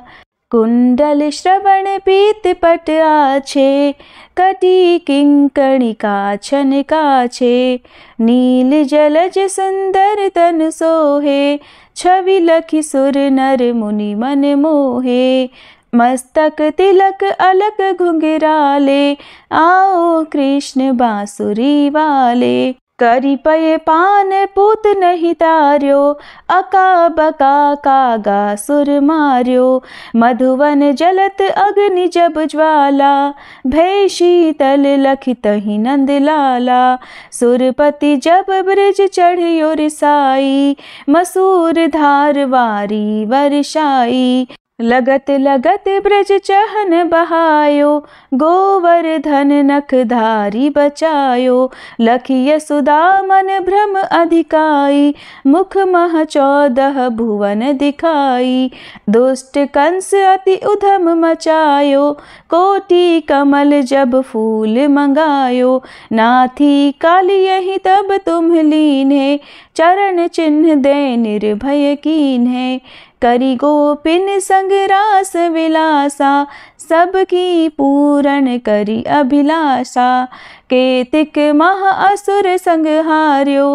Speaker 1: कुंडल श्रवण पीत पट आछे, कटी किंकणिका छन काछे। नील जलज सुंदर तन सोहे, छवि लखि सुर नर मुनि मन मोहे। मस्तक तिलक अलक घुंघराले, आओ कृष्ण बांसुरी वाले। करी पय पान पूत नहीं तार्यो, अका बका कागा सुर मार्यो। मधुवन जलत अग्नि जब ज्वाला, भय शीतल लखि तहि नंद लाला। सुरपति जब ब्रज चढ़ियो रिसाई, मसूर धार वारी वर्षाई। लगत लगत ब्रज चहन बहायो, गोवर्धन नख धारी बचायो। लखि यशोदा मन भ्रम अधिकाई, मुख मह 14 भुवन दिखाई। दुष्ट कंस अति उधम मचायो, कोटि कमल जब फूल मंगायो। नाथी काली यही तब तुम लीन्हे, चरण चिन्ह दे निर्भय कीन्हे। करी गोपिन संग रास विलासा, सबकी पूरन करी अभिलाषा। केतिक मह असुर संग हार्यो,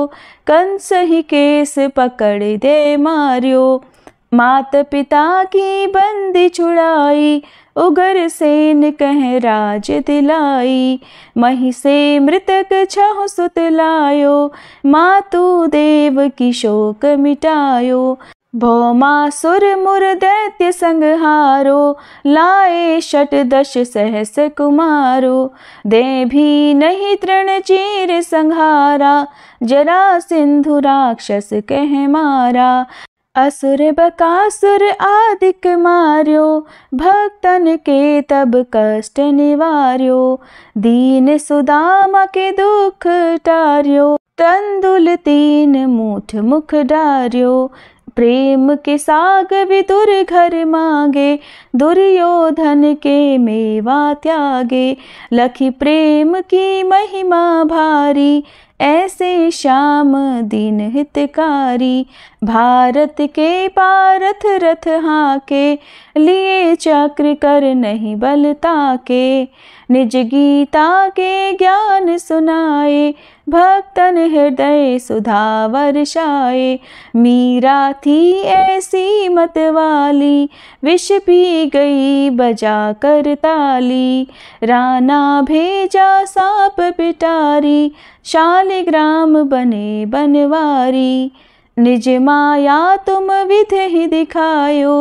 Speaker 1: कंस ही केस पकड़ दे मार्यो। मात पिता की बंदी छुड़ाई, उगर सेन कह राज दिलाई। मही से मृतक 6 सुत लायो, मातु देव की शोक मिटायो। भौमासुर मुर दैत्य संहारो, लाए 18 सहस कुमारो। दे भी नहीं तृण चीर संहारा, जरा सिंधु राक्षस कह मारा। असुर बकासुर आदिक मार्यो, भक्तन के तब कष्ट निवार्यो। दीन सुदामा के दुख टार्यो, तंदुल 3 मूठ मुख डार्यो। प्रेम के साग विदुर घर मांगे, दुर्योधन के मेवा त्यागे। लखि प्रेम की महिमा भारी, ऐसे श्याम दीन हितकारी। भारत के पारथ रथ हाके, लिए चक्र कर नहीं बल ताके। निज गीता के ज्ञान सुनाए, भक्तन हृदय सुधा वर्षाए। मीरा थी ऐसी मत वाली, विष पी गई बजा कर ताली। राना भेजा सांप पिटारी, शालिग्राम बने बनवारी। निज माया तुम विधि ही दिखायो,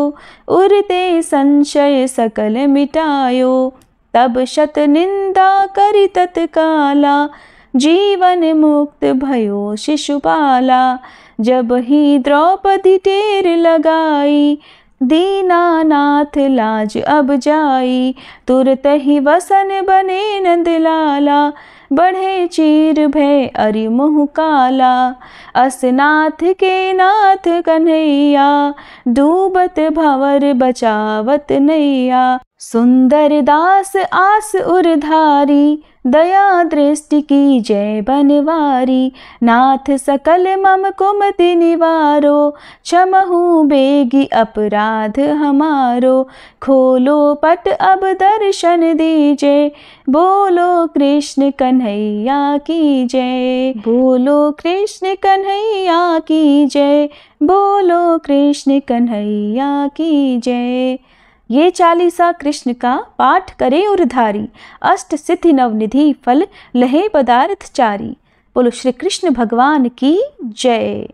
Speaker 1: उरते संशय सकल मिटायो। तब शत निंदा करि तत्काला, जीवन मुक्त भयो शिशुपाला। जब ही द्रौपदी टेर लगाई, दीनानाथ लाज अब जाई। तुरत ही वसन बने नंदलाला, बढ़े चीर भय अरि मुँह काला। असनाथ के नाथ कन्हैया, डूबत भंवर बचावत नैया। सुंदर दास आस उरधारी, दया दृष्टि की जय बनवारी। नाथ सकल मम कुमति निवारो, क्षमहु बेगी अपराध हमारो। खोलो पट अब दर्शन दीजे, बोलो कृष्ण कन्हैया की जय। बोलो कृष्ण कन्हैया की जय, बोलो कृष्ण कन्हैया की जय। ये 40 कृष्ण का पाठ करे उरधारी, अष्ट सिद्धि नवनिधि फल लहे पदार्थ चारी। बोलो श्री कृष्ण भगवान की जय।